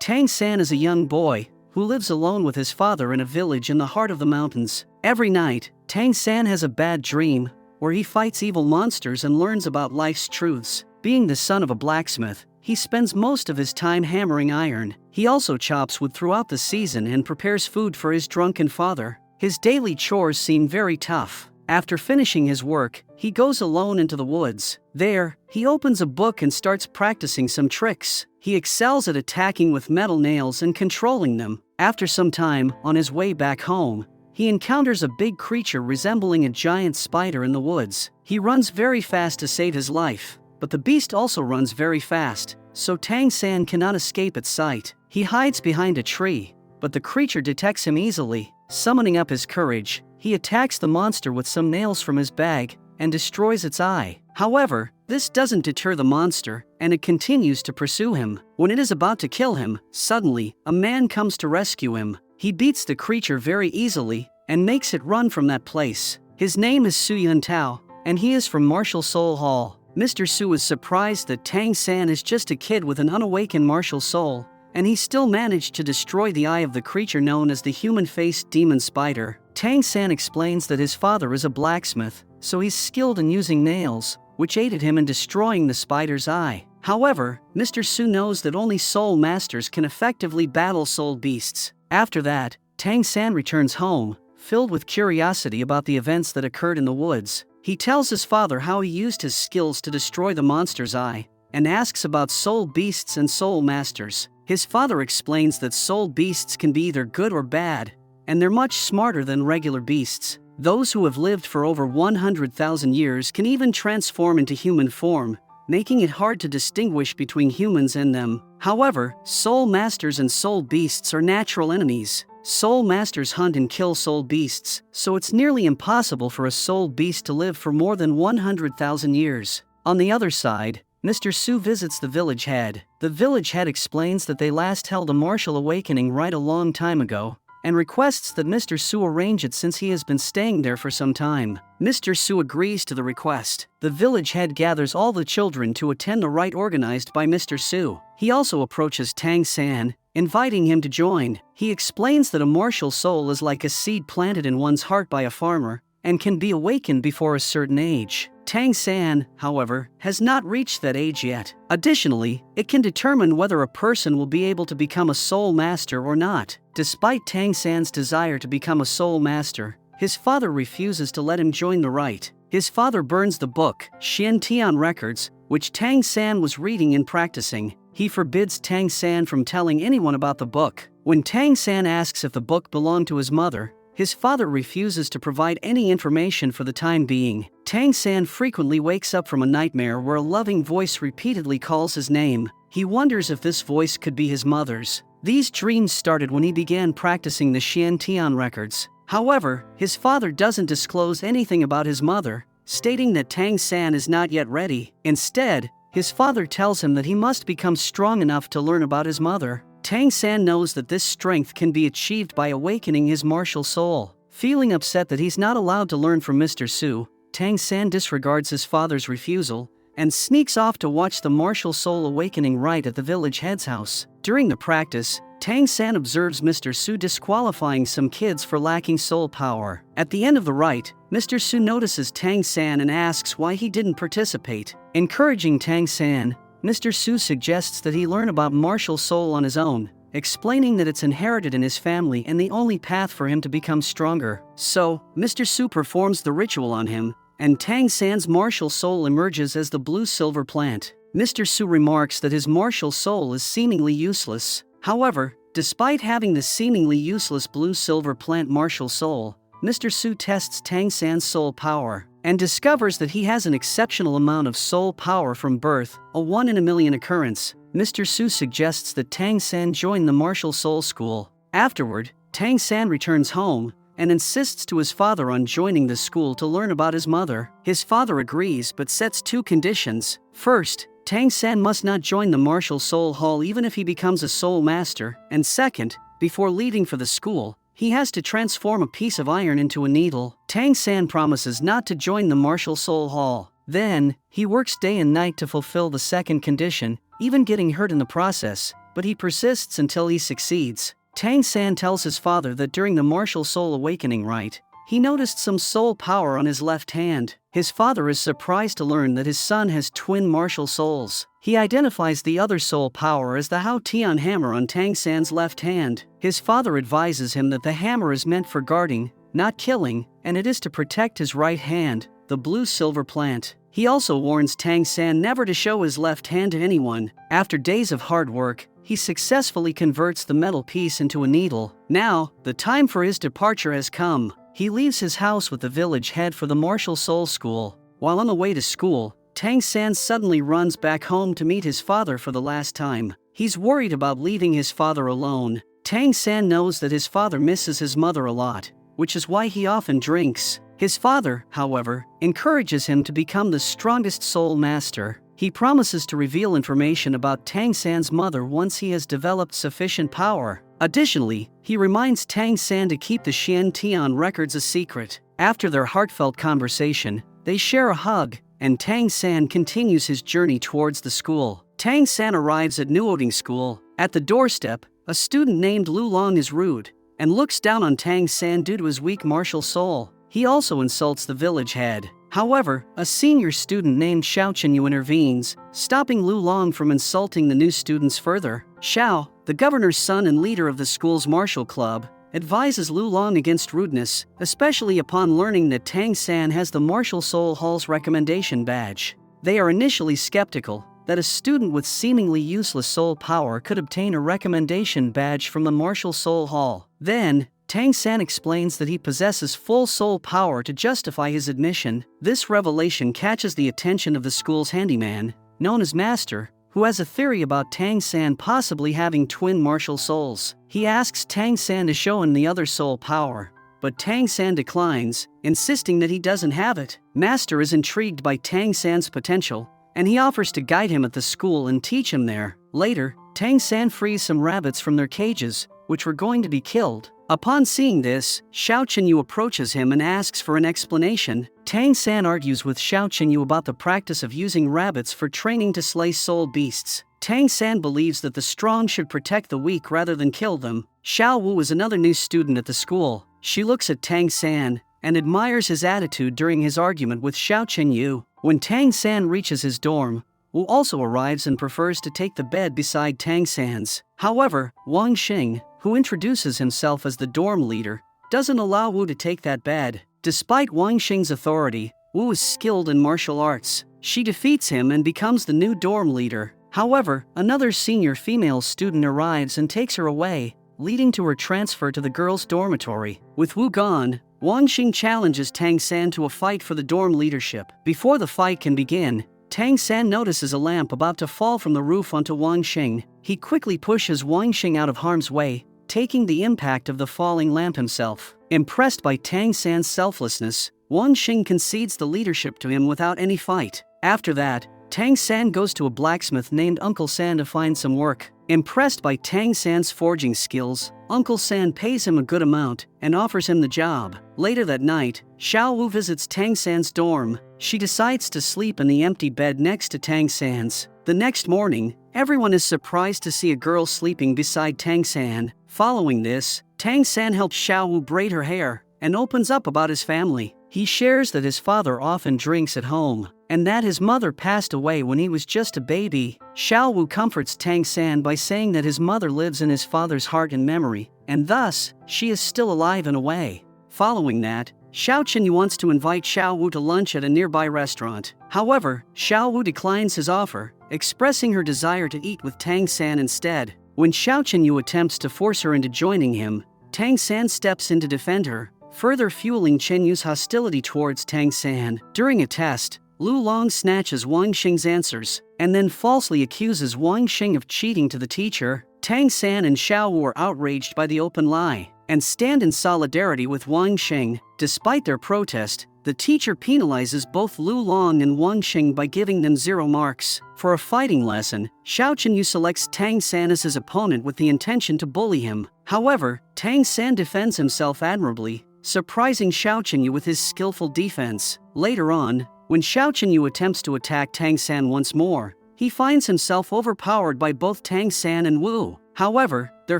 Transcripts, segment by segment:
Tang San is a young boy who lives alone with his father in a village in the heart of the mountains. Every night, Tang San has a bad dream where he fights evil monsters and learns about life's truths. Being the son of a blacksmith, he spends most of his time hammering iron. He also chops wood throughout the season and prepares food for his drunken father. His daily chores seem very tough. After finishing his work, he goes alone into the woods. There, he opens a book and starts practicing some tricks. He excels at attacking with metal nails and controlling them. After some time, on his way back home, he encounters a big creature resembling a giant spider in the woods. He runs very fast to save his life, but the beast also runs very fast, so Tang San cannot escape its sight. He hides behind a tree, but the creature detects him easily. Summoning up his courage, he attacks the monster with some nails from his bag and destroys its eye. However, this doesn't deter the monster, and it continues to pursue him. When it is about to kill him, suddenly, a man comes to rescue him. He beats the creature very easily and makes it run from that place. His name is Su Yun Tao, and he is from Martial Soul Hall. Mr. Su is surprised that Tang San is just a kid with an unawakened martial soul, and he still managed to destroy the eye of the creature known as the human-faced demon spider. Tang San explains that his father is a blacksmith, so he's skilled in using nails, which aided him in destroying the spider's eye. However, Mr. Su knows that only soul masters can effectively battle soul beasts. After that, Tang San returns home, filled with curiosity about the events that occurred in the woods. He tells his father how he used his skills to destroy the monster's eye, and asks about soul beasts and soul masters. His father explains that soul beasts can be either good or bad, and they're much smarter than regular beasts. Those who have lived for over 100,000 years can even transform into human form, making it hard to distinguish between humans and them. However, soul masters and soul beasts are natural enemies. Soul masters hunt and kill soul beasts, so it's nearly impossible for a soul beast to live for more than 100,000 years. On the other side, Mr. Su visits the village head. The village head explains that they last held a martial awakening right a long time ago, and requests that Mr. Su arrange it since he has been staying there for some time. Mr. Su agrees to the request. The village head gathers all the children to attend a rite organized by Mr. Su. He also approaches Tang San, inviting him to join. He explains that a martial soul is like a seed planted in one's heart by a farmer, and can be awakened before a certain age. Tang San, however, has not reached that age yet. Additionally, it can determine whether a person will be able to become a soul master or not. Despite Tang San's desire to become a soul master, his father refuses to let him join the rite. His father burns the book, Xiantian Records, which Tang San was reading and practicing. He forbids Tang San from telling anyone about the book. When Tang San asks if the book belonged to his mother, his father refuses to provide any information for the time being. Tang San frequently wakes up from a nightmare where a loving voice repeatedly calls his name. He wonders if this voice could be his mother's. These dreams started when he began practicing the Xiantian Records. However, his father doesn't disclose anything about his mother, stating that Tang San is not yet ready. Instead, his father tells him that he must become strong enough to learn about his mother. Tang San knows that this strength can be achieved by awakening his martial soul. Feeling upset that he's not allowed to learn from Mr. Su, Tang San disregards his father's refusal and sneaks off to watch the martial soul awakening rite at the village head's house. During the practice, Tang San observes Mr. Su disqualifying some kids for lacking soul power. At the end of the rite, Mr. Su notices Tang San and asks why he didn't participate. Encouraging Tang San, Mr. Su suggests that he learn about martial soul on his own, explaining that it's inherited in his family and the only path for him to become stronger. So, Mr. Su performs the ritual on him, and Tang San's martial soul emerges as the blue-silver plant. Mr. Su remarks that his martial soul is seemingly useless. However, despite having the seemingly useless blue-silver plant martial soul, Mr. Su tests Tang San's soul power and discovers that he has an exceptional amount of soul power from birth, a 1 in a million occurrence. Mr. Su suggests that Tang San join the martial soul school. Afterward, Tang San returns home and insists to his father on joining the school to learn about his mother. His father agrees but sets 2 conditions. First, Tang San must not join the Martial Soul Hall even if he becomes a soul master, and second, before leaving for the school, he has to transform a piece of iron into a needle. Tang San promises not to join the Martial Soul Hall. Then, he works day and night to fulfill the second condition, even getting hurt in the process. but he persists until he succeeds. Tang San tells his father that during the martial soul awakening rite, he noticed some soul power on his left hand. His father is surprised to learn that his son has twin martial souls. He identifies the other soul power as the Hao Tian hammer on Tang San's left hand. His father advises him that the hammer is meant for guarding, not killing, and it is to protect his right hand, the blue silver plant. He also warns Tang San never to show his left hand to anyone. After days of hard work, he successfully converts the metal piece into a needle. Now, the time for his departure has come. He leaves his house with the village head for the martial soul school. While on the way to school, Tang San suddenly runs back home to meet his father for the last time. He's worried about leaving his father alone. Tang San knows that his father misses his mother a lot, which is why he often drinks. His father, however, encourages him to become the strongest soul master. He promises to reveal information about Tang San's mother once he has developed sufficient power. Additionally, he reminds Tang San to keep the Xian Tian records a secret. After their heartfelt conversation, they share a hug, and Tang San continues his journey towards the school. Tang San arrives at Nuoding School. At the doorstep, a student named Lu Long is rude and looks down on Tang San due to his weak martial soul. He also insults the village head. However, a senior student named Xiao Chenyu intervenes, stopping Lu Long from insulting the new students further. Xiao, the governor's son and leader of the school's martial club, advises Lu Long against rudeness, especially upon learning that Tang San has the Martial Soul Hall's recommendation badge. They are initially skeptical that a student with seemingly useless soul power could obtain a recommendation badge from the Martial Soul Hall. Then, Tang San explains that he possesses full soul power to justify his admission. This revelation catches the attention of the school's handyman, known as Master, who has a theory about Tang San possibly having twin martial souls. He asks Tang San to show him the other soul power, but Tang San declines, insisting that he doesn't have it. Master is intrigued by Tang San's potential, and he offers to guide him at the school and teach him there. Later, Tang San frees some rabbits from their cages, which were going to be killed. Upon seeing this, Xiao Chenyu approaches him and asks for an explanation. Tang San argues with Xiao Chenyu about the practice of using rabbits for training to slay soul beasts. Tang San believes that the strong should protect the weak rather than kill them. Xiao Wu is another new student at the school. She looks at Tang San and admires his attitude during his argument with Xiao Chenyu. When Tang San reaches his dorm, Wu also arrives and prefers to take the bed beside Tang San's. However, Wang Xing, who introduces himself as the dorm leader, doesn't allow Wu to take that bed. Despite Wang Xing's authority, Wu is skilled in martial arts. She defeats him and becomes the new dorm leader. However, another senior female student arrives and takes her away, leading to her transfer to the girls' dormitory. With Wu gone, Wang Xing challenges Tang San to a fight for the dorm leadership. Before the fight can begin, Tang San notices a lamp about to fall from the roof onto Wang Xing. He quickly pushes Wang Xing out of harm's way, taking the impact of the falling lamp himself. Impressed by Tang San's selflessness, Wang Xing concedes the leadership to him without any fight. After that, Tang San goes to a blacksmith named Uncle San to find some work. Impressed by Tang San's forging skills, Uncle San pays him a good amount and offers him the job. Later that night, Xiao Wu visits Tang San's dorm. She decides to sleep in the empty bed next to Tang San's. The next morning, everyone is surprised to see a girl sleeping beside Tang San. Following this, Tang San helps Xiao Wu braid her hair and opens up about his family. He shares that his father often drinks at home and that his mother passed away when he was just a baby. Xiao Wu comforts Tang San by saying that his mother lives in his father's heart and memory, and thus, she is still alive in a way. Following that, Xiao Chenyu wants to invite Xiao Wu to lunch at a nearby restaurant. However, Xiao Wu declines his offer, expressing her desire to eat with Tang San instead. When Xiao Chenyu attempts to force her into joining him, Tang San steps in to defend her, further fueling Chenyu's hostility towards Tang San. During a test, Lu Long snatches Wang Xing's answers and then falsely accuses Wang Xing of cheating to the teacher. Tang San and Xiao Wu are outraged by the open lie and stand in solidarity with Wang Xing. Despite their protest, the teacher penalizes both Lu Long and Wang Xing by giving them 0 marks. For a fighting lesson, Xiao Chenyu selects Tang San as his opponent with the intention to bully him. However, Tang San defends himself admirably, surprising Xiao Chenyu with his skillful defense. Later on, when Xiao Chenyu attempts to attack Tang San once more, he finds himself overpowered by both Tang San and Wu. However, their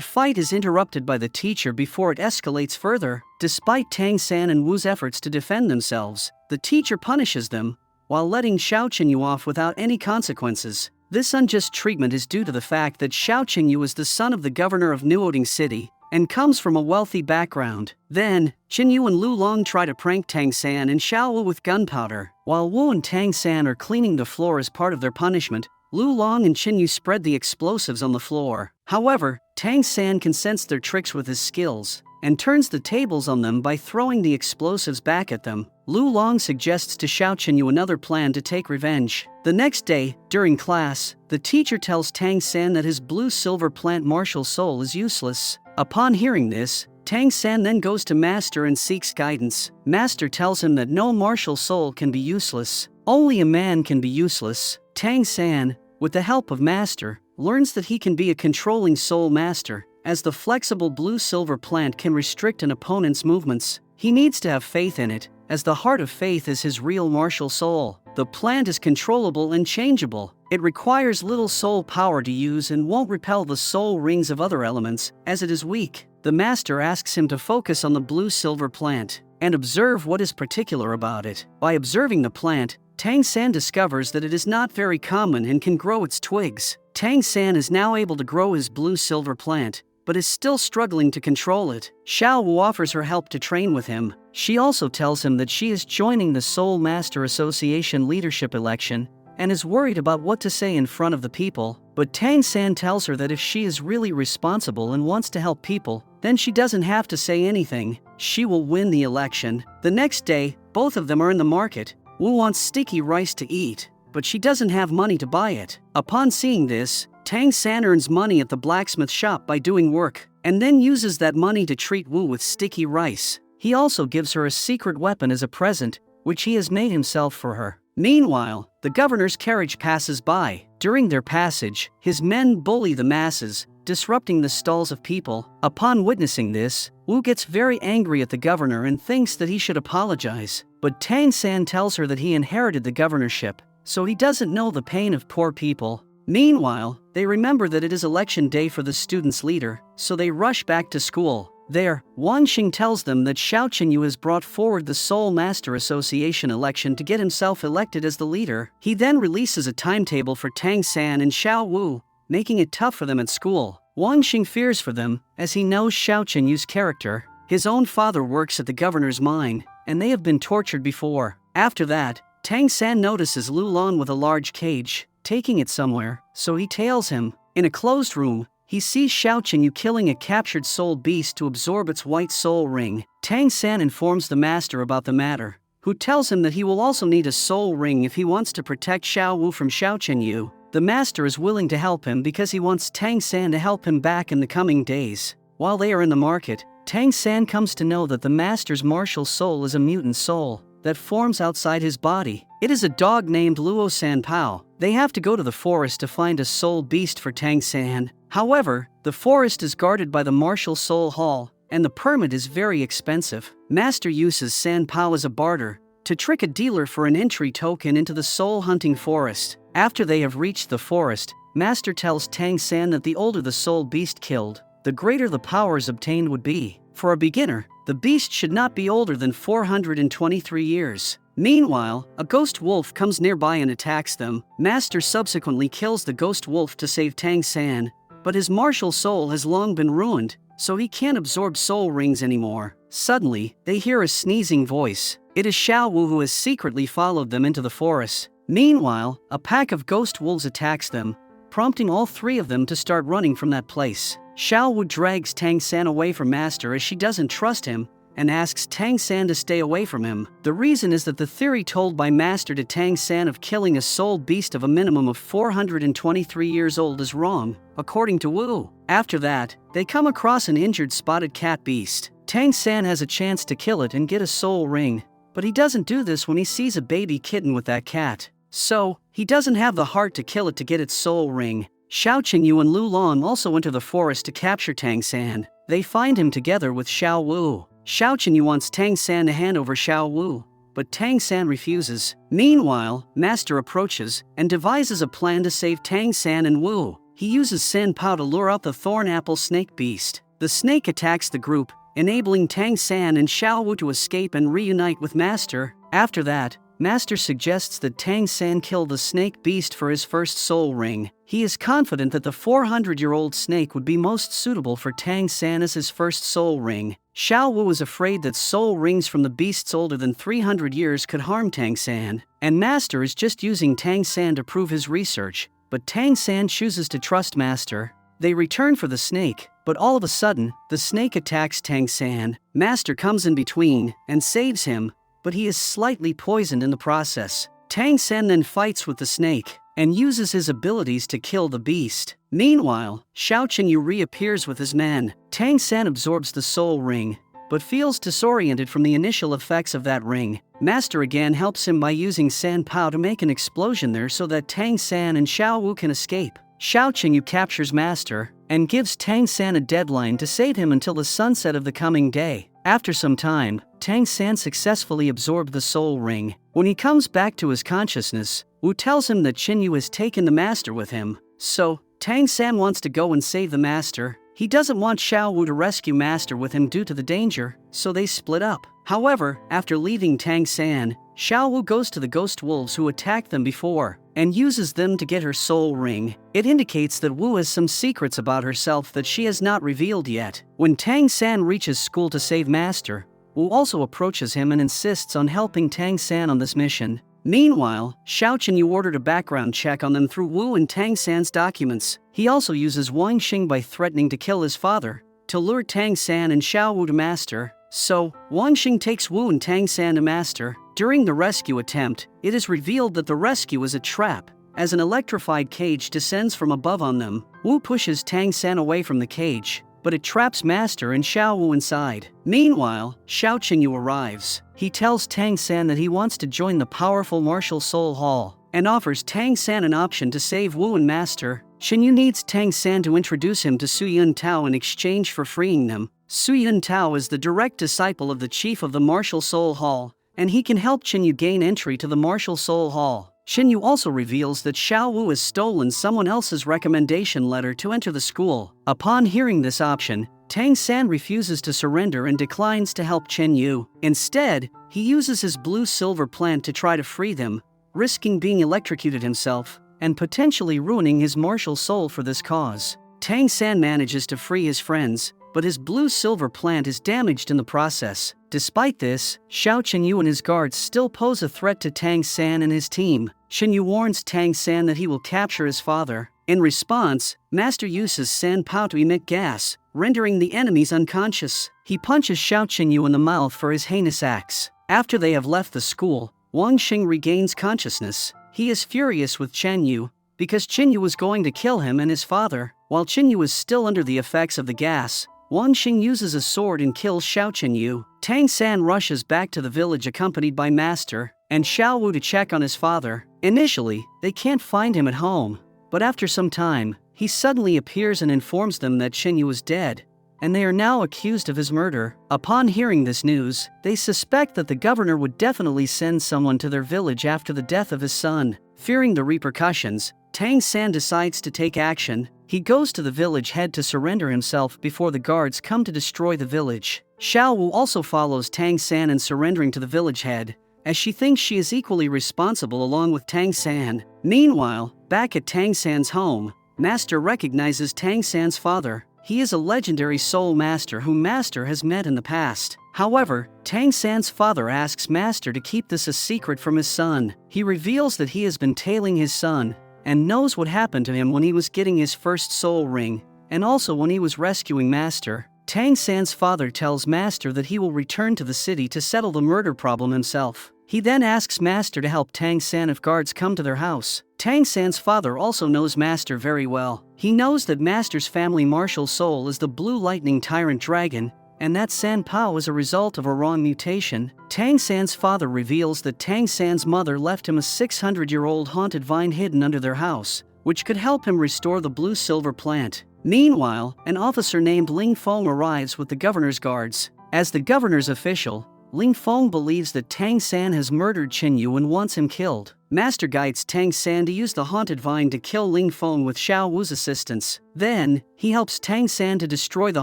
fight is interrupted by the teacher before it escalates further. Despite Tang San and Wu's efforts to defend themselves, the teacher punishes them, while letting Xiao Qingyu off without any consequences. This unjust treatment is due to the fact that Xiao Qingyu is the son of the governor of Nuoding City, and comes from a wealthy background. Then, Qingyu and Lu Long try to prank Tang San and Xiao Wu with gunpowder. While Wu and Tang San are cleaning the floor as part of their punishment, Lu Long and Qingyu spread the explosives on the floor. However, Tang San can sense their tricks with his skills, and turns the tables on them by throwing the explosives back at them. Lu Long suggests to Xiao Qingyu another plan to take revenge. The next day, during class, the teacher tells Tang San that his blue-silver plant martial soul is useless. Upon hearing this, Tang San then goes to Master and seeks guidance. Master tells him that no martial soul can be useless. Only a man can be useless. Tang San, with the help of Master, learns that he can be a controlling soul master, as the flexible blue-silver plant can restrict an opponent's movements. He needs to have faith in it, as the heart of faith is his real martial soul. The plant is controllable and changeable. It requires little soul power to use and won't repel the soul rings of other elements, as it is weak. The master asks him to focus on the blue-silver plant and observe what is particular about it. By observing the plant, Tang San discovers that it is not very common and can grow its twigs. Tang San is now able to grow his blue-silver plant, but is still struggling to control it. Xiao Wu offers her help to train with him. She also tells him that she is joining the Soul Master Association leadership election and is worried about what to say in front of the people. But Tang San tells her that if she is really responsible and wants to help people, then she doesn't have to say anything. She will win the election. The next day, both of them are in the market. Wu wants sticky rice to eat, but she doesn't have money to buy it. Upon seeing this, Tang San earns money at the blacksmith shop by doing work, and then uses that money to treat Wu with sticky rice. He also gives her a secret weapon as a present, which he has made himself for her. Meanwhile, the governor's carriage passes by. During their passage, his men bully the masses, disrupting the stalls of people. Upon witnessing this, Wu gets very angry at the governor and thinks that he should apologize. But Tang San tells her that he inherited the governorship, so he doesn't know the pain of poor people. Meanwhile, they remember that it is election day for the students' leader, so they rush back to school. There, Wang Xing tells them that Xiao Qingyu has brought forward the Soul Master Association election to get himself elected as the leader. He then releases a timetable for Tang San and Xiao Wu, making it tough for them at school. Wang Xing fears for them, as he knows Xiao Qingyu's character. His own father works at the governor's mine, and they have been tortured before. After that, Tang San notices Lu Lan with a large cage, taking it somewhere, so he tails him. In a closed room, he sees Xiao Qingyu killing a captured soul beast to absorb its white soul ring. Tang San informs the master about the matter, who tells him that he will also need a soul ring if he wants to protect Xiao Wu from Xiao Qingyu. The master is willing to help him because he wants Tang San to help him back in the coming days. While they are in the market, Tang San comes to know that the master's martial soul is a mutant soul that forms outside his body. It is a dog named Luo San Pao. They have to go to the forest to find a soul beast for Tang San. However, the forest is guarded by the Martial Soul Hall, and the permit is very expensive. Master uses San Pao as a barter to trick a dealer for an entry token into the soul hunting forest. After they have reached the forest, Master tells Tang San that the older the soul beast killed, the greater the powers obtained would be. For a beginner, the beast should not be older than 423 years. Meanwhile, a ghost wolf comes nearby and attacks them. Master subsequently kills the ghost wolf to save Tang San, but his martial soul has long been ruined, so he can't absorb soul rings anymore. Suddenly, they hear a sneezing voice. It is Xiao Wu who has secretly followed them into the forest. Meanwhile, a pack of ghost wolves attacks them, prompting all three of them to start running from that place. Xiao Wu drags Tang San away from Master as she doesn't trust him, and asks Tang San to stay away from him. The reason is that the theory told by Master to Tang San of killing a soul beast of a minimum of 423 years old is wrong, according to Wu. After that, they come across an injured spotted cat beast. Tang San has a chance to kill it and get a soul ring, but he doesn't do this when he sees a baby kitten with that cat. So, he doesn't have the heart to kill it to get its soul ring. Xiao Qingyu and Lu Lan also enter the forest to capture Tang San. They find him together with Xiao Wu. Xiao Qingyu wants Tang San to hand over Xiao Wu, but Tang San refuses. Meanwhile, Master approaches and devises a plan to save Tang San and Wu. He uses San Pao to lure out the thorn apple snake beast. The snake attacks the group, enabling Tang San and Xiao Wu to escape and reunite with Master. After that, Master suggests that Tang San kill the snake beast for his first soul ring. He is confident that the 400-year-old snake would be most suitable for Tang San as his first soul ring. Xiao Wu is afraid that soul rings from the beasts older than 300 years could harm Tang San, and Master is just using Tang San to prove his research, but Tang San chooses to trust Master. They return for the snake, but all of a sudden, the snake attacks Tang San. Master comes in between and saves him, but he is slightly poisoned in the process. Tang San then fights with the snake and uses his abilities to kill the beast. Meanwhile, Xiao Qinyu reappears with his men. Tang San absorbs the soul ring, but feels disoriented from the initial effects of that ring. Master again helps him by using San Pao to make an explosion there so that Tang San and Xiao Wu can escape. Xiao Qinyu captures Master and gives Tang San a deadline to save him until the sunset of the coming day. After some time, Tang San successfully absorbed the soul ring. When he comes back to his consciousness, Wu tells him that Qinyu has taken the Master with him. So, Tang San wants to go and save the Master. He doesn't want Xiao Wu to rescue Master with him due to the danger, so they split up. However, after leaving Tang San, Xiao Wu goes to the ghost wolves who attacked them before and uses them to get her soul ring. It indicates that Wu has some secrets about herself that she has not revealed yet. When Tang San reaches school to save Master, Wu also approaches him and insists on helping Tang San on this mission. Meanwhile, Xiao Qinyu ordered a background check on them through Wu and Tang San's documents. He also uses Wang Xing by threatening to kill his father to lure Tang San and Xiao Wu to Master. So, Wang Xing takes Wu and Tang San to Master. During the rescue attempt, it is revealed that the rescue is a trap, as an electrified cage descends from above on them. Wu pushes Tang San away from the cage, but it traps Master and Xiao Wu inside. Meanwhile, Xiao Qinyu arrives. He tells Tang San that he wants to join the powerful Martial Soul Hall, and offers Tang San an option to save Wu and Master. Qinyu needs Tang San to introduce him to Su Yun Tao in exchange for freeing them. Su Yun Tao is the direct disciple of the chief of the Martial Soul Hall, and he can help Qinyu gain entry to the Martial Soul Hall. Qinyu also reveals that Xiao Wu has stolen someone else's recommendation letter to enter the school. Upon hearing this option, Tang San refuses to surrender and declines to help Qinyu. Instead, he uses his blue-silver plant to try to free them, risking being electrocuted himself and potentially ruining his martial soul for this cause. Tang San manages to free his friends, but his blue-silver plant is damaged in the process. Despite this, Xiao Qinyu and his guards still pose a threat to Tang San and his team. Qinyu warns Tang San that he will capture his father. In response, Master uses San Pao to emit gas, rendering the enemies unconscious. He punches Xiao Qinyu in the mouth for his heinous acts. After they have left the school, Wang Xing regains consciousness. He is furious with Qinyu because Qinyu was going to kill him and his father. While Qinyu is still under the effects of the gas, Wang Xing uses a sword and kills Xiao Qinyu. Tang San rushes back to the village accompanied by Master and Xiao Wu to check on his father. Initially, they can't find him at home, but after some time, he suddenly appears and informs them that Qinyu is dead, and they are now accused of his murder. Upon hearing this news, they suspect that the governor would definitely send someone to their village after the death of his son. Fearing the repercussions, Tang San decides to take action. He goes to the village head to surrender himself before the guards come to destroy the village. Xiao Wu also follows Tang San in surrendering to the village head, as she thinks she is equally responsible along with Tang San. Meanwhile, back at Tang San's home, Master recognizes Tang San's father. He is a legendary soul master whom Master has met in the past. However, Tang San's father asks Master to keep this a secret from his son. He reveals that he has been tailing his son and knows what happened to him when he was getting his first soul ring, and also when he was rescuing Master. Tang San's father tells Master that he will return to the city to settle the murder problem himself. He then asks Master to help Tang San if guards come to their house. Tang San's father also knows Master very well. He knows that Master's family martial soul is the Blue Lightning Tyrant Dragon, and that San Pao is a result of a wrong mutation. Tang San's father reveals that Tang San's mother left him a 600-year-old haunted vine hidden under their house, which could help him restore the blue-silver plant. Meanwhile, an officer named Ling Feng arrives with the governor's guards. As the governor's official, Ling Feng believes that Tang San has murdered Qin Yu and wants him killed. Master guides Tang San to use the haunted vine to kill Ling Feng with Xiao Wu's assistance. Then, he helps Tang San to destroy the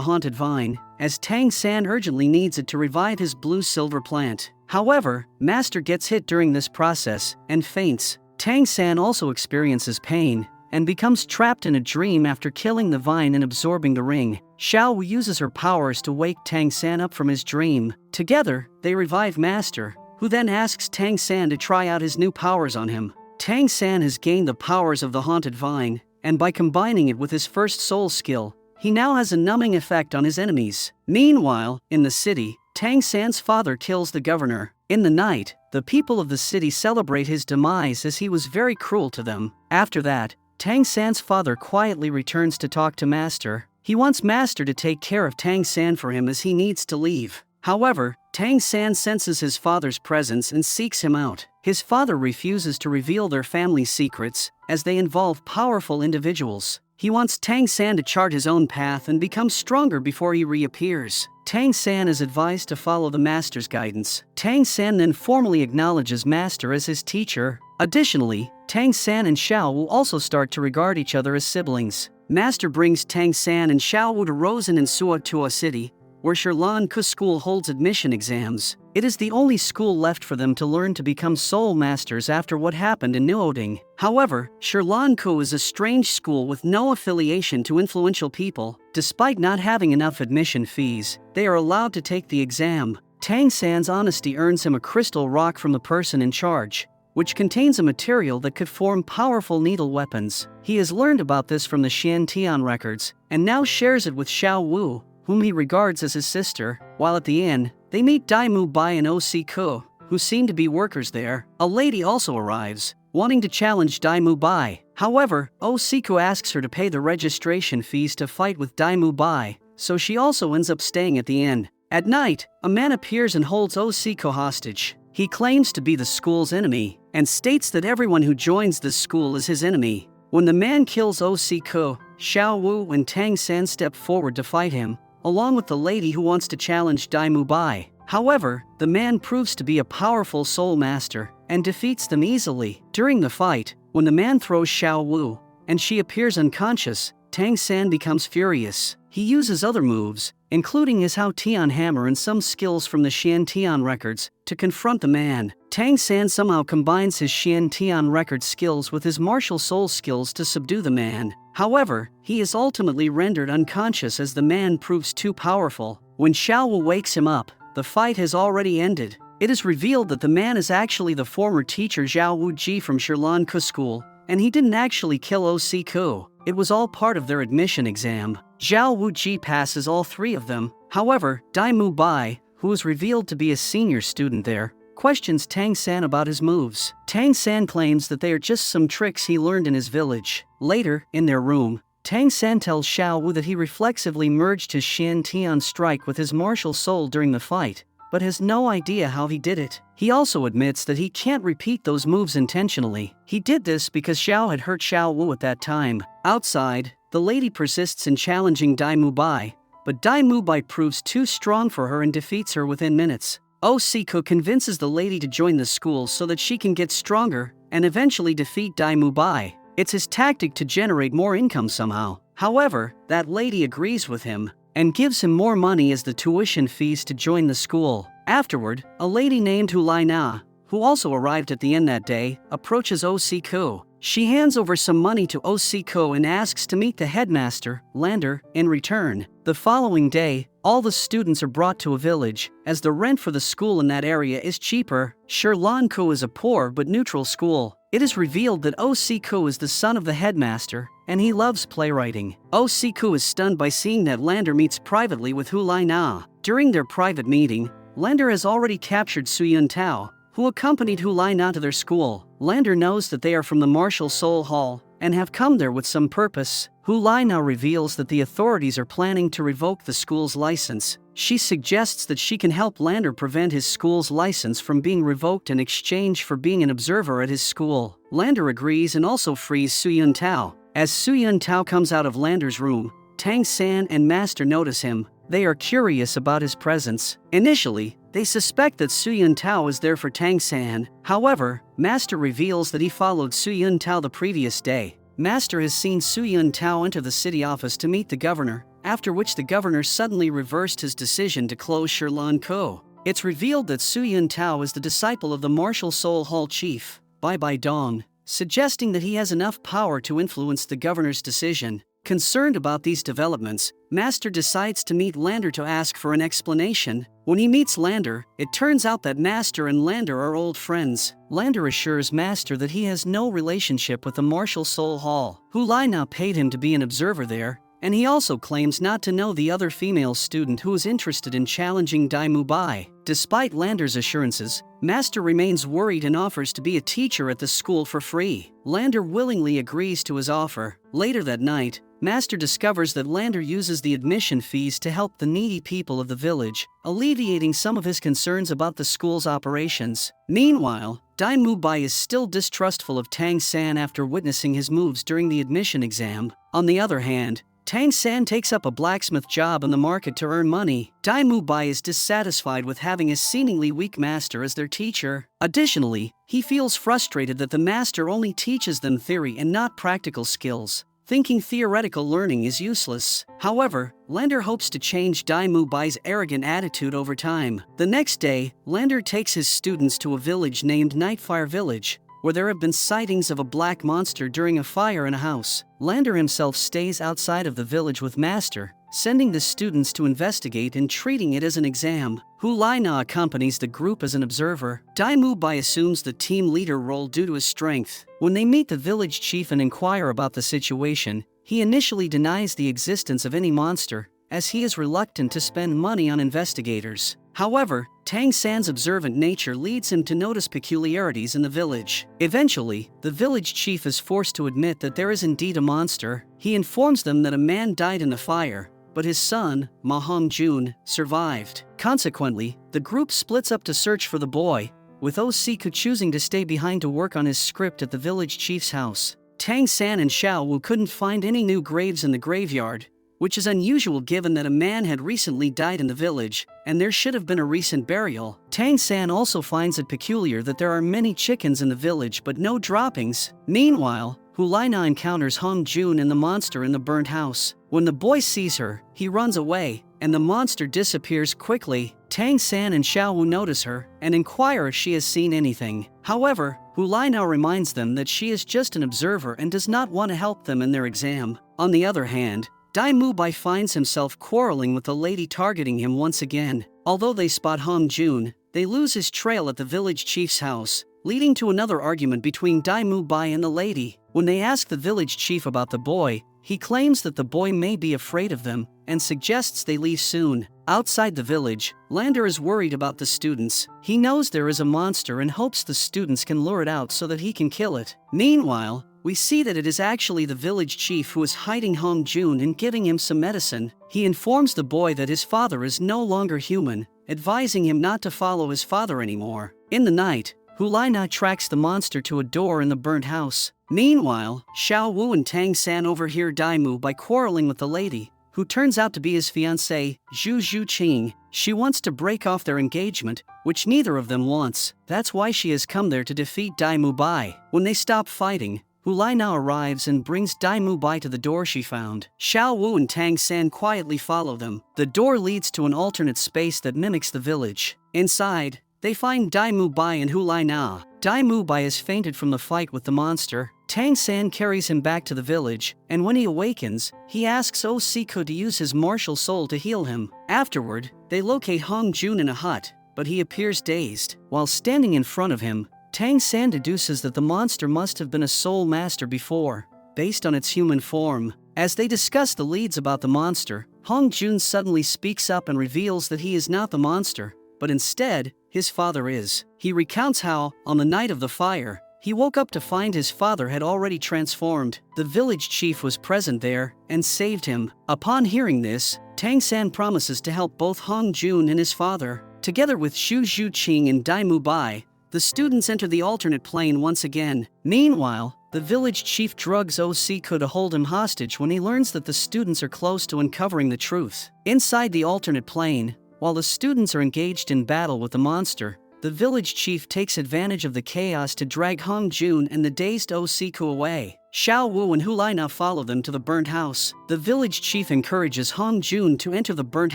haunted vine, as Tang San urgently needs it to revive his blue-silver plant. However, Master gets hit during this process and faints. Tang San also experiences pain and becomes trapped in a dream after killing the vine and absorbing the ring. Xiao Wu uses her powers to wake Tang San up from his dream. Together, they revive Master, who then asks Tang San to try out his new powers on him. Tang San has gained the powers of the haunted vine, and by combining it with his first soul skill, he now has a numbing effect on his enemies. Meanwhile, in the city, Tang San's father kills the governor. In the night, the people of the city celebrate his demise as he was very cruel to them. After that, Tang San's father quietly returns to talk to Master. He wants Master to take care of Tang San for him as he needs to leave. However, Tang San senses his father's presence and seeks him out. His father refuses to reveal their family secrets, as they involve powerful individuals. He wants Tang San to chart his own path and become stronger before he reappears. Tang San is advised to follow the Master's guidance. Tang San then formally acknowledges Master as his teacher. Additionally, Tang San and Xiao Wu also start to regard each other as siblings. Master brings Tang San and Xiao Wu to Rosen in Suotua City, where Shirlan Ku School holds admission exams. It is the only school left for them to learn to become soul masters after what happened in Nuoding. However, Shirlan Ku is a strange school with no affiliation to influential people. Despite not having enough admission fees, they are allowed to take the exam. Tang San's honesty earns him a crystal rock from the person in charge, which contains a material that could form powerful needle weapons. He has learned about this from the Xiantian records, and now shares it with Xiao Wu, whom he regards as his sister. While at the inn, they meet Dai Mu Bai and O.C. Ko, who seem to be workers there. A lady also arrives, wanting to challenge Dai Mu Bai. However, O.C. Ko asks her to pay the registration fees to fight with Dai Mu Bai, so she also ends up staying at the inn. At night, a man appears and holds O.C. Ko hostage. He claims to be the school's enemy, and states that everyone who joins this school is his enemy. When the man kills O.C. Ko, Xiao Wu and Tang San step forward to fight him, along with the lady who wants to challenge Dai Mu Bai. However, the man proves to be a powerful soul master and defeats them easily. During the fight, when the man throws Xiao Wu and she appears unconscious, Tang San becomes furious. He uses other moves, including his Hao Tian hammer and some skills from the Xiantian records, to confront the man. Tang San somehow combines his Xiantian record skills with his martial soul skills to subdue the man. However, he is ultimately rendered unconscious as the man proves too powerful. When Xiao Wu wakes him up, the fight has already ended. It is revealed that the man is actually the former teacher Zhao Wuji from Shirlan Ku School, and he didn't actually kill O.C. Ku. It was all part of their admission exam. Zhao Wuji passes all three of them. However, Dai Mu Bai, who is revealed to be a senior student there, questions Tang San about his moves. Tang San claims that they are just some tricks he learned in his village. Later, in their room, Tang San tells Xiao Wu that he reflexively merged his Xiantian strike with his martial soul during the fight, but has no idea how he did it. He also admits that he can't repeat those moves intentionally. He did this because Xiao had hurt Xiao Wu at that time. Outside, the lady persists in challenging Dai Mu Bai, but Dai Mu Bai proves too strong for her and defeats her within minutes. O.C. Ko convinces the lady to join the school so that she can get stronger and eventually defeat Dai Mu Bai. It's his tactic to generate more income somehow. However, that lady agrees with him and gives him more money as the tuition fees to join the school. Afterward, a lady named Hulai Na, who also arrived at the inn that day, approaches O.C. Ko. She hands over some money to O.C. Ko and asks to meet the headmaster, Lander, in return. The following day, all the students are brought to a village, as the rent for the school in that area is cheaper. Shirlan Ku is a poor but neutral school. It is revealed that O.C. Ku is the son of the headmaster, and he loves playwriting. O.C. Ku is stunned by seeing that Lander meets privately with Hulai Na. During their private meeting, Lander has already captured Suyun Tao, who accompanied Hulai Na to their school. Lander knows that they are from the Martial Soul Hall and have come there with some purpose. Hulai Na reveals that the authorities are planning to revoke the school's license. She suggests that she can help Lander prevent his school's license from being revoked in exchange for being an observer at his school. Lander agrees and also frees Suyun Tao. As Suyun Tao comes out of Lander's room, Tang San and Master notice him. They are curious about his presence. Initially, They suspect that Su Yun Tao is there for Tang San. However, Master reveals that he followed Su Yun Tao the previous day. Master has seen Su Yun Tao enter the city office to meet the governor, after which the governor suddenly reversed his decision to close Shirlan Ko. It's revealed that Su Yun Tao is the disciple of the Martial Soul Hall chief, Bai Bai Dong, suggesting that he has enough power to influence the governor's decision. Concerned about these developments, Master decides to meet Lander to ask for an explanation. When he meets Lander, it turns out that Master and Lander are old friends. Lander assures Master that he has no relationship with the Martial Soul Hall. Hu Lai now paid him to be an observer there, and he also claims not to know the other female student who is interested in challenging Dai Mu Bai. Despite Lander's assurances, Master remains worried and offers to be a teacher at the school for free. Lander willingly agrees to his offer. Later that night, Master discovers that Lander uses the admission fees to help the needy people of the village, alleviating some of his concerns about the school's operations. Meanwhile, Dai Mu Bai is still distrustful of Tang San after witnessing his moves during the admission exam. On the other hand, Tang San takes up a blacksmith job in the market to earn money. Dai Mu Bai is dissatisfied with having a seemingly weak master as their teacher. Additionally, he feels frustrated that the master only teaches them theory and not practical skills, thinking theoretical learning is useless. However, Lander hopes to change Dai Mu Bai's arrogant attitude over time. The next day, Lander takes his students to a village named Nightfire Village, where there have been sightings of a black monster during a fire in a house. Lander himself stays outside of the village with Master, sending the students to investigate and treating it as an exam. Hu Laina accompanies the group as an observer. Dai Mu Bai assumes the team leader role due to his strength. When they meet the village chief and inquire about the situation, he initially denies the existence of any monster, as he is reluctant to spend money on investigators. However, Tang San's observant nature leads him to notice peculiarities in the village. Eventually, the village chief is forced to admit that there is indeed a monster. He informs them that a man died in the fire, but his son, Ma Hongjun, survived. Consequently, the group splits up to search for the boy, with Osiku choosing to stay behind to work on his script at the village chief's house. Tang San and Xiao Wu couldn't find any new graves in the graveyard, which is unusual given that a man had recently died in the village, and there should have been a recent burial. Tang San also finds it peculiar that there are many chickens in the village but no droppings. Meanwhile, Hu Laina encounters Hong Jun and the monster in the burnt house. When the boy sees her, he runs away, and the monster disappears quickly. Tang San and Xiao Wu notice her and inquire if she has seen anything. However, Hu Laina reminds them that she is just an observer and does not want to help them in their exam. On the other hand, Dai Mu Bai finds himself quarreling with the lady targeting him once again. Although they spot Hong Jun, they lose his trail at the village chief's house, leading to another argument between Dai Mu Bai and the lady. When they ask the village chief about the boy, he claims that the boy may be afraid of them and suggests they leave soon. Outside the village, Lander is worried about the students. He knows there is a monster and hopes the students can lure it out so that he can kill it. Meanwhile, we see that it is actually the village chief who is hiding Hong Jun and giving him some medicine. He informs the boy that his father is no longer human, advising him not to follow his father anymore. In the night, Hu Laina tracks the monster to a door in the burnt house. Meanwhile, Xiao Wu and Tang San overhear Dai Mu by quarreling with the lady, who turns out to be his fiancée, Zhu Zhuqing. She wants to break off their engagement, which neither of them wants. That's why she has come there to defeat Dai Mu Bai. When they stop fighting, Hu Laina arrives and brings Dai Mu Bai to the door she found. Xiao Wu and Tang San quietly follow them. The door leads to an alternate space that mimics the village. Inside, they find Dai Mu Bai and Hu Laina. Dai Mu Bai has fainted from the fight with the monster. Tang San carries him back to the village, and when he awakens, he asks Osiku to use his martial soul to heal him. Afterward, they locate Hong Jun in a hut, but he appears dazed. While standing in front of him, Tang San deduces that the monster must have been a soul master before, based on its human form. As they discuss the leads about the monster, Hong Jun suddenly speaks up and reveals that he is not the monster, but instead, his father is. He recounts how, on the night of the fire, he woke up to find his father had already transformed. The village chief was present there and saved him. Upon hearing this, Tang San promises to help both Hong Jun and his father. Together with Zhu Zhuqing and Dai Mu Bai, the students enter the alternate plane once again. Meanwhile, the village chief drugs Osiku to hold him hostage when he learns that the students are close to uncovering the truth. Inside the alternate plane, While the students are engaged in battle with the monster, the village chief takes advantage of the chaos to drag Hong Jun and the dazed Oh Siku away. Xiao Wu and Hu Laina follow them to the burnt house. The village chief encourages Hong Jun to enter the burnt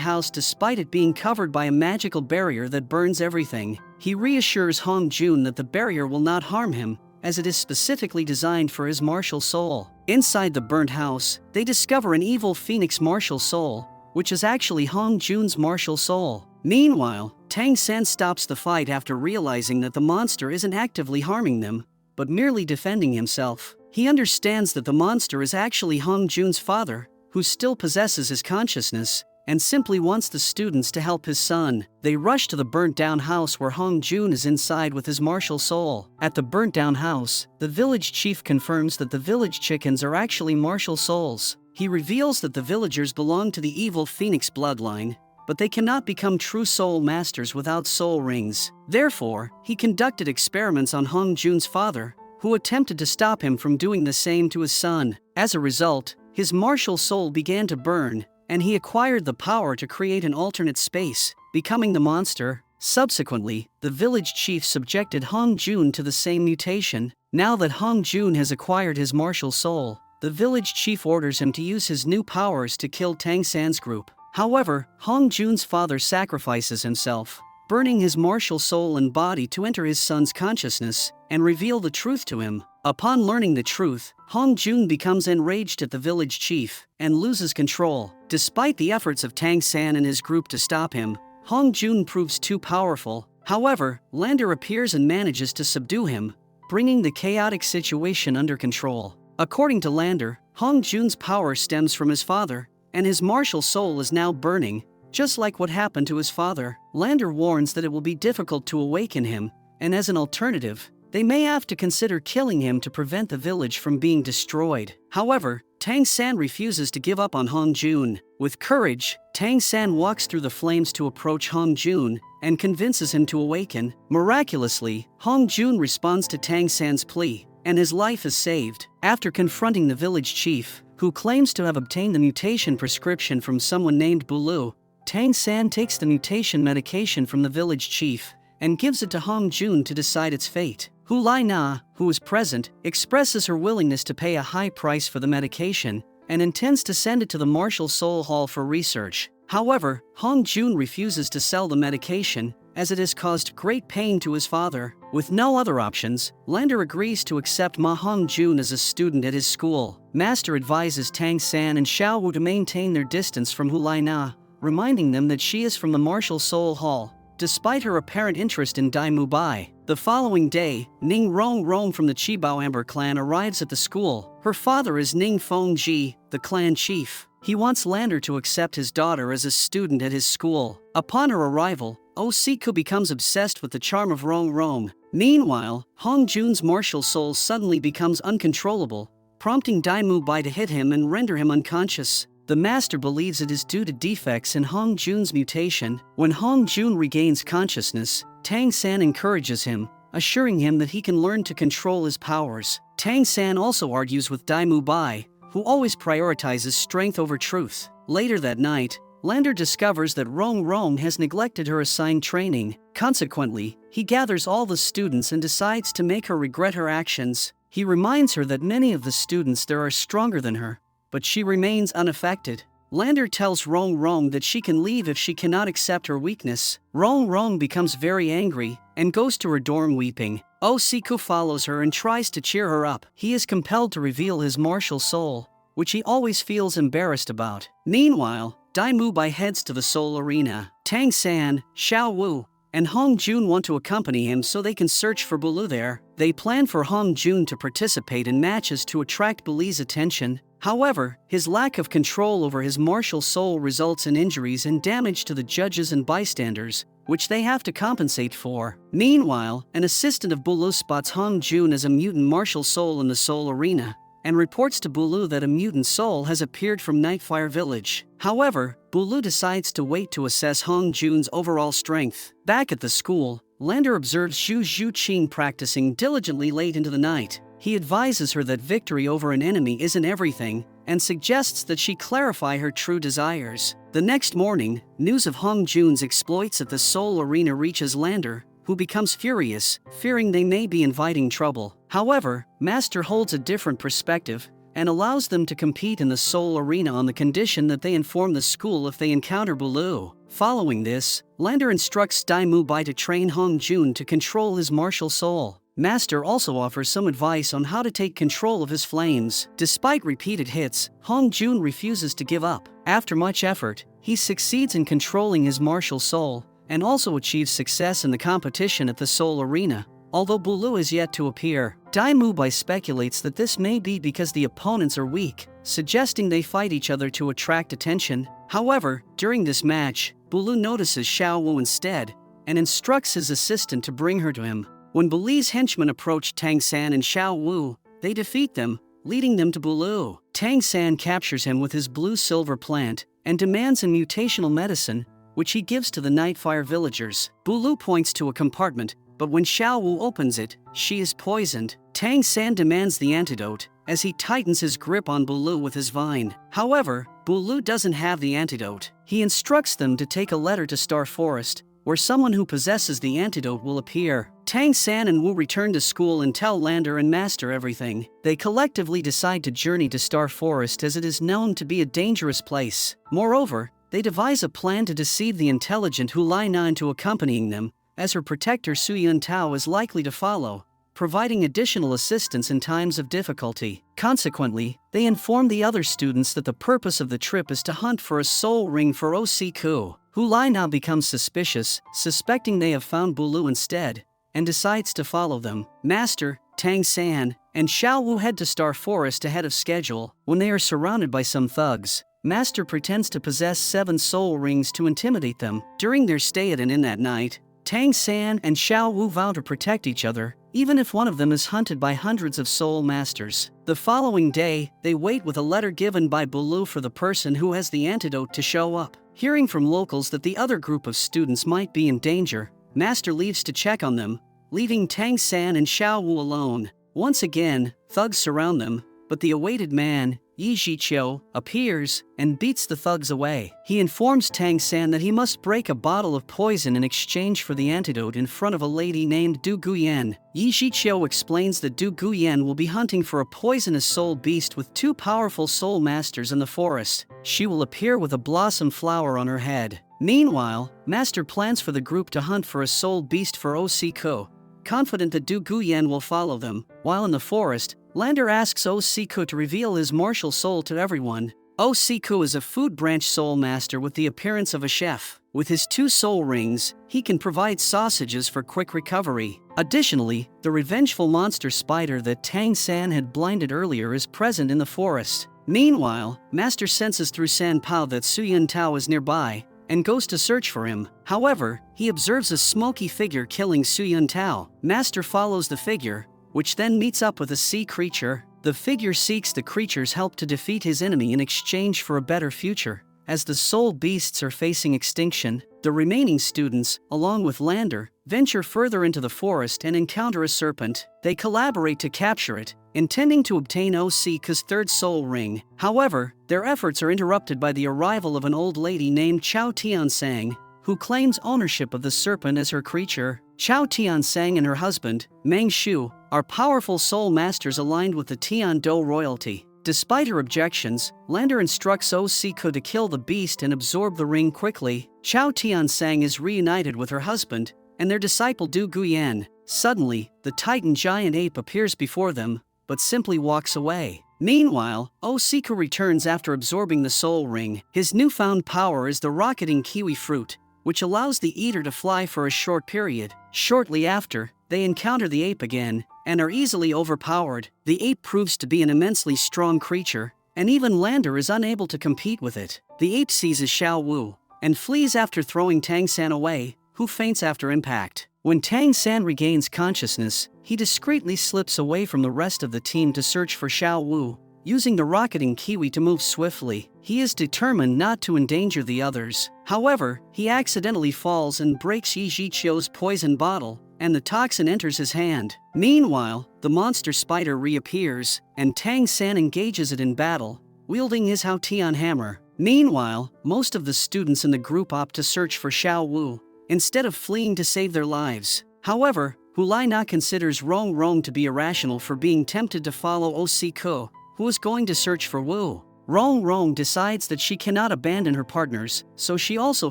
house despite it being covered by a magical barrier that burns everything. He reassures Hong Jun that the barrier will not harm him, as it is specifically designed for his martial soul. Inside the burnt house, they discover an evil phoenix martial soul, which is actually Hong Jun's martial soul. Meanwhile, Tang San stops the fight after realizing that the monster isn't actively harming them, but merely defending himself. He understands that the monster is actually Hong Jun's father, who still possesses his consciousness, and simply wants the students to help his son. They rush to the burnt-down house where Hong Jun is inside with his martial soul. At the burnt-down house, the village chief confirms that the village chickens are actually martial souls. He reveals that the villagers belong to the evil phoenix bloodline, but they cannot become true soul masters without soul rings. Therefore, he conducted experiments on Hong Jun's father, who attempted to stop him from doing the same to his son. As a result, his martial soul began to burn, and he acquired the power to create an alternate space, becoming the monster. Subsequently, the village chief subjected Hong Jun to the same mutation. Now that Hong Jun has acquired his martial soul, the village chief orders him to use his new powers to kill Tang San's group. However, Hong Jun's father sacrifices himself, burning his martial soul and body to enter his son's consciousness and reveal the truth to him. Upon learning the truth, Hong Jun becomes enraged at the village chief and loses control. Despite the efforts of Tang San and his group to stop him, Hong Jun proves too powerful. However, Lander appears and manages to subdue him, bringing the chaotic situation under control. According to Lander, Hong Jun's power stems from his father, and his martial soul is now burning, just like what happened to his father. Lander warns that it will be difficult to awaken him, and as an alternative, they may have to consider killing him to prevent the village from being destroyed. However, Tang San refuses to give up on Hong Jun. With courage, Tang San walks through the flames to approach Hong Jun and convinces him to awaken. Miraculously, Hong Jun responds to Tang San's plea, and his life is saved. After confronting the village chief, who claims to have obtained the mutation prescription from someone named Bulu, Tang San takes the mutation medication from the village chief and gives it to Hong Jun to decide its fate. Hu Laina, who is present, expresses her willingness to pay a high price for the medication and intends to send it to the Martial Soul Hall for research. However, Hong Jun refuses to sell the medication as it has caused great pain to his father. With no other options, Lander agrees to accept Ma Hong Jun as a student at his school. Master advises Tang San and Xiao Wu to maintain their distance from Hu Laina, reminding them that she is from the Martial Soul Hall, despite her apparent interest in Dai Mu Bai. The following day, Ning Rong Rong from the Qibao Amber clan arrives at the school. Her father is Ning Feng Ji, the clan chief. He wants Lander to accept his daughter as a student at his school. Upon her arrival, Oh Siku becomes obsessed with the charm of Rong Rong. Meanwhile, Hong Jun's martial soul suddenly becomes uncontrollable, prompting Dai Mu Bai to hit him and render him unconscious. The master believes it is due to defects in Hong Jun's mutation. When Hong Jun regains consciousness, Tang San encourages him, assuring him that he can learn to control his powers. Tang San also argues with Dai Mu Bai, who always prioritizes strength over truth. Later that night, Lander discovers that Rong Rong has neglected her assigned training. Consequently, he gathers all the students and decides to make her regret her actions. He reminds her that many of the students there are stronger than her, but she remains unaffected. Lander tells Rong Rong that she can leave if she cannot accept her weakness. Rong Rong becomes very angry and goes to her dorm weeping. Oh Siku follows her and tries to cheer her up. He is compelled to reveal his martial soul, which he always feels embarrassed about. Meanwhile, Dai Mu Bai heads to the Soul Arena. Tang San, Xiao Wu, and Hong Jun want to accompany him so they can search for Bulu there. They plan for Hong Jun to participate in matches to attract Bulu's attention. However, his lack of control over his martial soul results in injuries and damage to the judges and bystanders, which they have to compensate for. Meanwhile, an assistant of Bulu spots Hong Jun as a mutant martial soul in the Soul Arena, and reports to Bulu that a mutant soul has appeared from Nightfire Village. However, Bulu decides to wait to assess Hong Jun's overall strength. Back at the school, Lander observes Xu Zhuqing practicing diligently late into the night. He advises her that victory over an enemy isn't everything, and suggests that she clarify her true desires. The next morning, news of Hong Jun's exploits at the Seoul Arena reaches Lander, who becomes furious, fearing they may be inviting trouble. However, Master holds a different perspective and allows them to compete in the Seoul Arena on the condition that they inform the school if they encounter Bulu. Following this, Lander instructs Dae-mu Bai to train Hong Jun to control his martial soul. Master also offers some advice on how to take control of his flames. Despite repeated hits, Hong Jun refuses to give up. After much effort, he succeeds in controlling his martial soul and also achieves success in the competition at the Seoul Arena. Although Bulu is yet to appear, Dae-mu Bai speculates that this may be because the opponents are weak, suggesting they fight each other to attract attention. However, during this match, Bulu notices Xiao Wu instead and instructs his assistant to bring her to him. When Bulu's henchmen approach Tang San and Xiao Wu, they defeat them, leading them to Bulu. Tang San captures him with his blue-silver plant and demands a mutational medicine, which he gives to the Nightfire villagers. Bulu points to a compartment, but when Xiao Wu opens it, she is poisoned. Tang San demands the antidote as he tightens his grip on Bulu with his vine. However, Bulu doesn't have the antidote. He instructs them to take a letter to Star Forest, where someone who possesses the antidote will appear. Tang San and Wu return to school and tell Lander and Master everything. They collectively decide to journey to Star Forest as it is known to be a dangerous place. Moreover, they devise a plan to deceive the intelligent Hu Lainan into accompanying them, as her protector Su Yun Tao is likely to follow, providing additional assistance in times of difficulty. Consequently, they inform the other students that the purpose of the trip is to hunt for a soul ring for Osiku. Hu Lai now becomes suspicious, suspecting they have found Bulu instead, and decides to follow them. Master, Tang San, and Xiao Wu head to Star Forest ahead of schedule. When they are surrounded by some thugs, Master pretends to possess 7 soul rings to intimidate them. During their stay at an inn that night, Tang San and Xiao Wu vow to protect each other, even if one of them is hunted by hundreds of soul masters. The following day, they wait with a letter given by Bulu for the person who has the antidote to show up. Hearing from locals that the other group of students might be in danger, Master leaves to check on them, leaving Tang San and Xiao Wu alone. Once again, thugs surround them, but the awaited man, Yi Zhiqiu, appears and beats the thugs away. He informs Tang San that he must break a bottle of poison in exchange for the antidote in front of a lady named Du Guyan. Yi Zhiqiu explains that Du Guyan will be hunting for a poisonous soul beast with 2 powerful soul masters in the forest. She will appear with a blossom flower on her head. Meanwhile, Master plans for the group to hunt for a soul beast for Osiku, confident that Du Guyan will follow them. While in the forest, Lander asks Osiku to reveal his martial soul to everyone. Osiku is a food branch soul master with the appearance of a chef. With his 2 soul rings, he can provide sausages for quick recovery. Additionally, the revengeful monster spider that Tang San had blinded earlier is present in the forest. Meanwhile, Master senses through San Pao that Su Yun Tao is nearby and goes to search for him. However, he observes a smoky figure killing Su Yun Tao. Master follows the figure, which then meets up with a sea creature. The figure seeks the creature's help to defeat his enemy in exchange for a better future. As the soul beasts are facing extinction, the remaining students, along with Lander, venture further into the forest and encounter a serpent. They collaborate to capture it, intending to obtain Osiku's 3rd soul ring. However, their efforts are interrupted by the arrival of an old lady named Chao Tiansang, who claims ownership of the serpent as her creature. Chao Tiansang and her husband, Meng Shu, are powerful soul masters aligned with the Tian-Do royalty. Despite her objections, Lander instructs Osiku to kill the beast and absorb the ring quickly. Chao Tiansang is reunited with her husband and their disciple Du Guyan. Suddenly, the Titan giant ape appears before them, but simply walks away. Meanwhile, Osiku returns after absorbing the soul ring. His newfound power is the rocketing kiwi fruit, which allows the eater to fly for a short period. Shortly after, they encounter the ape again and are easily overpowered. The ape proves to be an immensely strong creature, and even Lander is unable to compete with it. The ape seizes Xiao Wu and flees after throwing Tang San away, who faints after impact. When Tang San regains consciousness, he discreetly slips away from the rest of the team to search for Xiao Wu, using the rocketing kiwi to move swiftly. He is determined not to endanger the others. However, he accidentally falls and breaks Yi Zhiqiu's poison bottle, and the toxin enters his hand. Meanwhile, the monster spider reappears, and Tang San engages it in battle, wielding his Hao Tian hammer. Meanwhile, most of the students in the group opt to search for Xiao Wu, instead of fleeing to save their lives. However, Hu Laina considers Rong Rong to be irrational for being tempted to follow O.C. Ko, who is going to search for Wu. Rong Rong decides that she cannot abandon her partners, so she also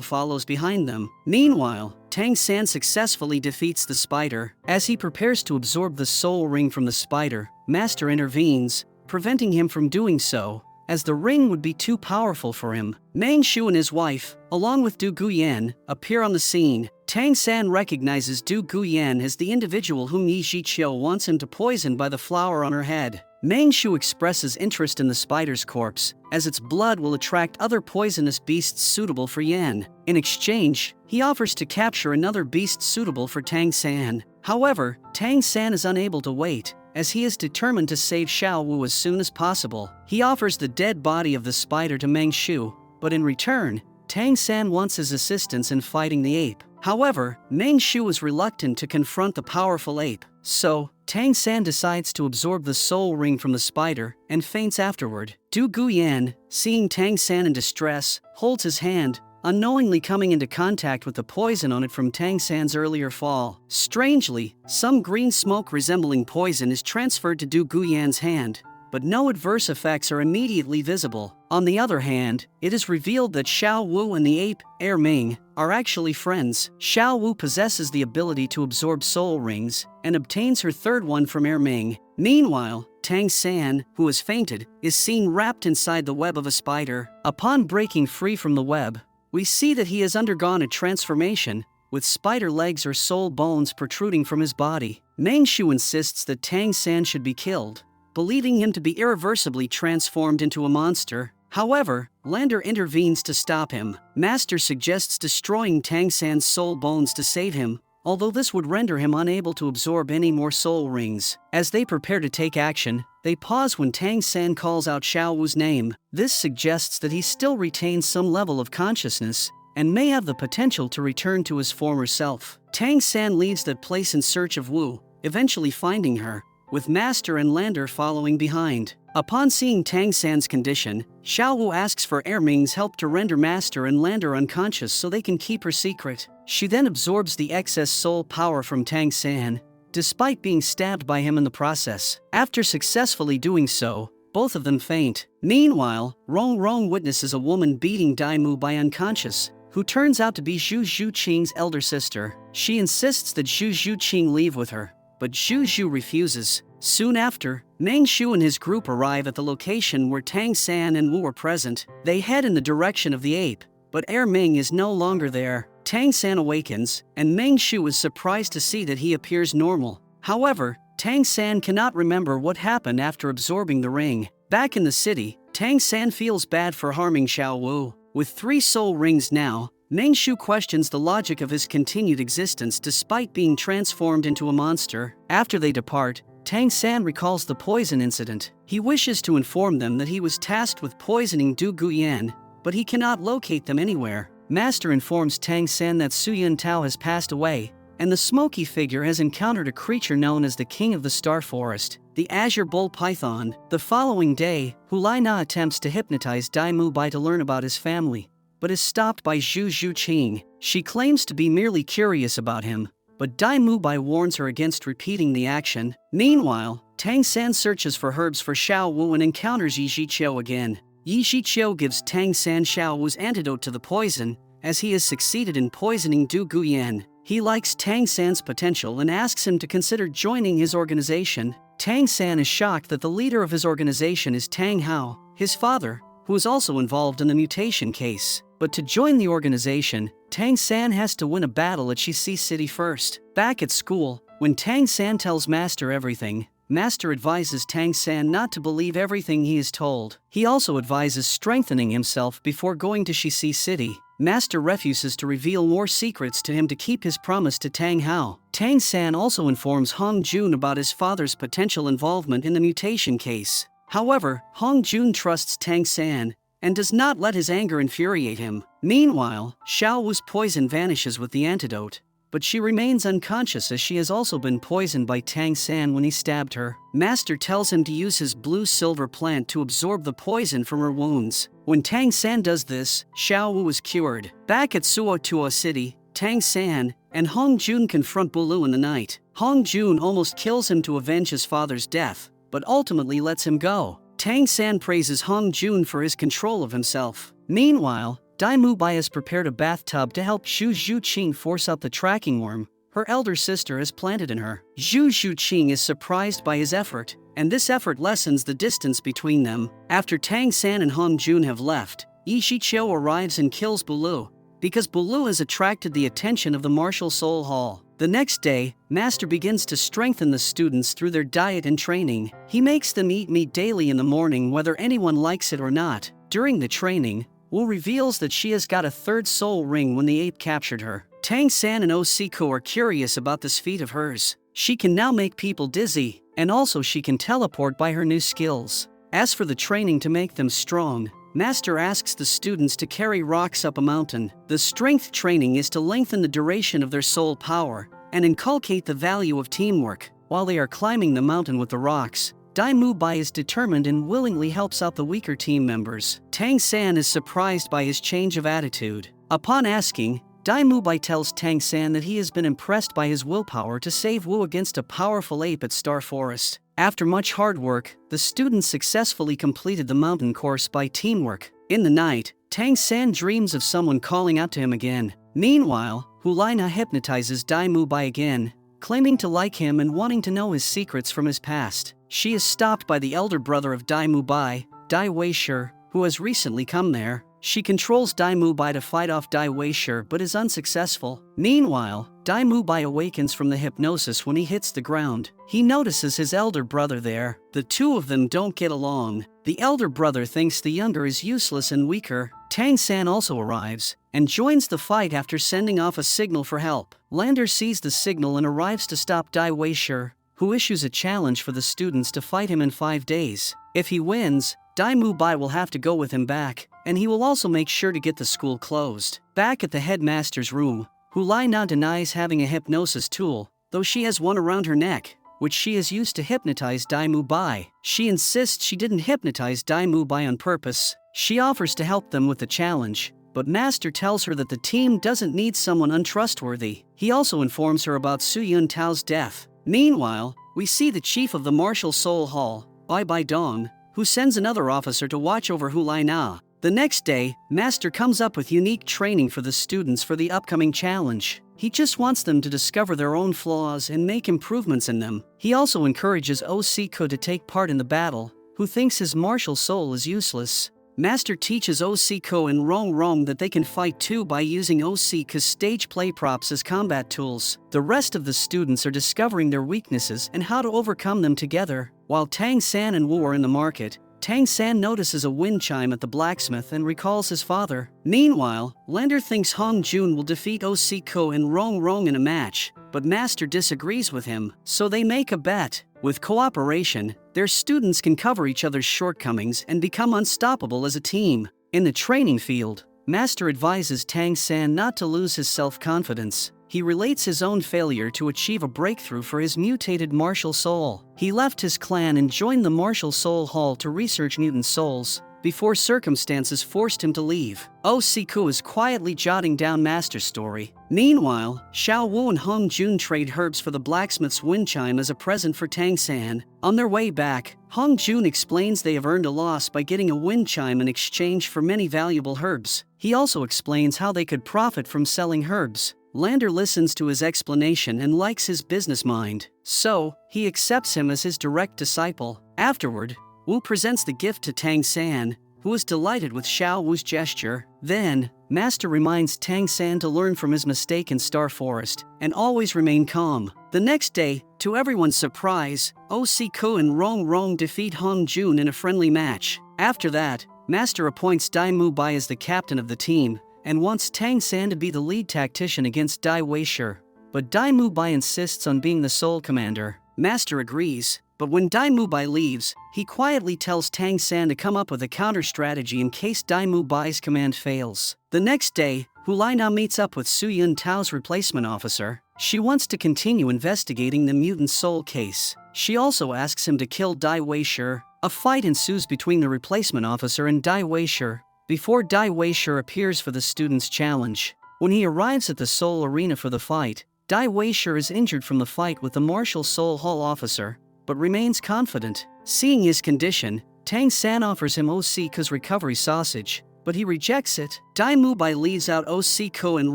follows behind them. Meanwhile, Tang San successfully defeats the spider. As he prepares to absorb the soul ring from the spider, Master intervenes, preventing him from doing so, as the ring would be too powerful for him. Meng Shu and his wife, along with Du Guyan, appear on the scene. Tang San recognizes Du Guyan as the individual whom Yi Zhiqiu wants him to poison by the flower on her head. Meng Shu expresses interest in the spider's corpse, as its blood will attract other poisonous beasts suitable for Yan. In exchange, he offers to capture another beast suitable for Tang San. However, Tang San is unable to wait, as he is determined to save Xiao Wu as soon as possible. He offers the dead body of the spider to Meng Shu, but in return, Tang San wants his assistance in fighting the ape. However, Meng Shu is reluctant to confront the powerful ape, so Tang San decides to absorb the soul ring from the spider and faints afterward. Du Guyan, seeing Tang San in distress, holds his hand, unknowingly coming into contact with the poison on it from Tang San's earlier fall. Strangely, some green smoke resembling poison is transferred to Du Guyan's hand, but no adverse effects are immediately visible. On the other hand, it is revealed that Xiao Wu and the ape, Ming, are actually friends. Xiao Wu possesses the ability to absorb soul rings and obtains her third one from Ming. Meanwhile, Tang San, who has fainted, is seen wrapped inside the web of a spider. Upon breaking free from the web, we see that he has undergone a transformation, with spider legs or soul bones protruding from his body. Meng Shu insists that Tang San should be killed, believing him to be irreversibly transformed into a monster. However, Lander intervenes to stop him. Master suggests destroying Tang San's soul bones to save him, although this would render him unable to absorb any more soul rings. As they prepare to take action, they pause when Tang San calls out Xiao Wu's name. This suggests that he still retains some level of consciousness and may have the potential to return to his former self. Tang San leaves that place in search of Wu, eventually finding her, with Master and Lander following behind. Upon seeing Tang San's condition, Xiao Wu asks for Ming's help to render Master and Lander unconscious so they can keep her secret. She then absorbs the excess soul power from Tang San, despite being stabbed by him in the process. After successfully doing so, both of them faint. Meanwhile, Rong Rong witnesses a woman beating Dai Mu by unconscious, who turns out to be Zhu Zhuqing's elder sister. She insists that Zhu Zhuqing leave with her, but Zhu Zhu refuses. Soon after, Meng Shu and his group arrive at the location where Tang San and Wu are present. They head in the direction of the ape, but Ming is no longer there. Tang San awakens, and Meng Shu is surprised to see that he appears normal. However, Tang San cannot remember what happened after absorbing the ring. Back in the city, Tang San feels bad for harming Xiao Wu. With 3 soul rings now, Meng Shu questions the logic of his continued existence despite being transformed into a monster. After they depart, Tang San recalls the poison incident. He wishes to inform them that he was tasked with poisoning Du Guyan, but he cannot locate them anywhere. Master informs Tang San that Su Yun Tao has passed away, and the smoky figure has encountered a creature known as the King of the Star Forest, the Azure Bull Python. The following day, Hu Laina attempts to hypnotize Dai Mu Bai to learn about his family, but is stopped by Zhu Zhuqing. She claims to be merely curious about him, but Dai Mu Bai warns her against repeating the action. Meanwhile, Tang San searches for herbs for Xiao Wu and encounters Yi Zhiqiu again. Yi Zhiqiu gives Tang San Xiao Wu's antidote to the poison, as he has succeeded in poisoning Du Guyan. He likes Tang San's potential and asks him to consider joining his organization. Tang San is shocked that the leader of his organization is Tang Hao, his father, who is also involved in the mutation case. But to join the organization, Tang San has to win a battle at Shixi City first. Back at school, when Tang San tells Master everything, Master advises Tang San not to believe everything he is told. He also advises strengthening himself before going to Shixi City. Master refuses to reveal more secrets to him to keep his promise to Tang Hao. Tang San also informs Hong Jun about his father's potential involvement in the mutation case. However, Hong Jun trusts Tang San and does not let his anger infuriate him. Meanwhile, Xiao Wu's poison vanishes with the antidote, but she remains unconscious as she has also been poisoned by Tang San when he stabbed her. Master tells him to use his blue silver plant to absorb the poison from her wounds. When Tang San does this, Xiao Wu is cured. Back at Suotuo City, Tang San and Hong Jun confront Bulu in the night. Hong Jun almost kills him to avenge his father's death, but ultimately lets him go. Tang San praises Hong Jun for his control of himself. Meanwhile, Dai Mu Bai has prepared a bathtub to help Xu Zhuqing force out the tracking worm her elder sister has planted in her. Xu Zhuqing is surprised by his effort, and this effort lessens the distance between them. After Tang San and Hong Jun have left, Yi Shiqiu arrives and kills Bulu, because Bulu has attracted the attention of the Martial Soul Hall. The next day, Master begins to strengthen the students through their diet and training. He makes them eat meat daily in the morning whether anyone likes it or not. During the training, Wu reveals that she has got a third soul ring when the ape captured her. Tang San and Osiko are curious about this feat of hers. She can now make people dizzy, and also she can teleport by her new skills. As for the training to make them strong, Master asks the students to carry rocks up a mountain. The strength training is to lengthen the duration of their soul power and inculcate the value of teamwork. While they are climbing the mountain with the rocks, Dai Mu Bai is determined and willingly helps out the weaker team members. Tang San is surprised by his change of attitude. Upon asking, Dai Mu Bai tells Tang San that he has been impressed by his willpower to save Wu against a powerful ape at Star Forest. After much hard work, the students successfully completed the mountain course by teamwork. In the night, Tang San dreams of someone calling out to him again. Meanwhile, Hu Laina hypnotizes Dai Mu Bai again, claiming to like him and wanting to know his secrets from his past. She is stopped by the elder brother of Dai Mu Bai, Dai Weishi, who has recently come there. She controls Dai Mu Bai to fight off Dai Weishi but is unsuccessful. Meanwhile, Dai Mu Bai awakens from the hypnosis when he hits the ground. He notices his elder brother there. The two of them don't get along. The elder brother thinks the younger is useless and weaker. Tang San also arrives and joins the fight after sending off a signal for help. Lander sees the signal and arrives to stop Dai Weishi, who issues a challenge for the students to fight him in 5 days. If he wins, Dai Mu Bai will have to go with him back, and he will also make sure to get the school closed. Back at the headmaster's room, Hu Laina denies having a hypnosis tool, though she has one around her neck, which she has used to hypnotize Dai Mu Bai. She insists she didn't hypnotize Dai Mu Bai on purpose. She offers to help them with the challenge, but Master tells her that the team doesn't need someone untrustworthy. He also informs her about Su Yun Tao's death. Meanwhile, we see the chief of the Martial Soul Hall, Bai Bai Dong, who sends another officer to watch over Hu Laina. The next day, Master comes up with unique training for the students for the upcoming challenge. He just wants them to discover their own flaws and make improvements in them. He also encourages Osiko to take part in the battle, who thinks his martial soul is useless. Master teaches Osiko and Rong Rong that they can fight too by using Osiko's stage play props as combat tools. The rest of the students are discovering their weaknesses and how to overcome them together. While Tang San and Wu are in the market, Tang San notices a wind chime at the blacksmith and recalls his father. Meanwhile, Lander thinks Hong Jun will defeat Osiko and Rong Rong in a match, but Master disagrees with him, so they make a bet. With cooperation, their students can cover each other's shortcomings and become unstoppable as a team. In the training field, Master advises Tang San not to lose his self-confidence. He relates his own failure to achieve a breakthrough for his mutated martial soul. He left his clan and joined the Martial Soul Hall to research mutant souls, before circumstances forced him to leave. Osiko is quietly jotting down Master's story. Meanwhile, Xiao Wu and Hong Jun trade herbs for the blacksmith's wind chime as a present for Tang San. On their way back, Hong Jun explains they have earned a loss by getting a wind chime in exchange for many valuable herbs. He also explains how they could profit from selling herbs. Lander listens to his explanation and likes his business mind, so he accepts him as his direct disciple. Afterward, Wu presents the gift to Tang San, who is delighted with Xiao Wu's gesture. Then, Master reminds Tang San to learn from his mistake in Star Forest and always remain calm. The next day, to everyone's surprise, Osiko and Rong Rong defeat Hong Jun in a friendly match. After that, Master appoints Dai Mu Bai as the captain of the team and wants Tang San to be the lead tactician against Dai Weishi. But Dai Mu Bai insists on being the sole commander. Master agrees, but when Dai Mu Bai leaves, he quietly tells Tang San to come up with a counter-strategy in case Dai Mu Bai's command fails. The next day, Hu Lai now meets up with Su Yun Tao's replacement officer. She wants to continue investigating the mutant soul case. She also asks him to kill Dai Weishi. A fight ensues between the replacement officer and Dai Weishi before Dai Weishi appears for the student's challenge. When he arrives at the Soul Arena for the fight, Dai Weishi is injured from the fight with the martial Soul Hall officer, but remains confident. Seeing his condition, Tang San offers him Osiko's recovery sausage, but he rejects it. Dai Mubai leaves out Osiko and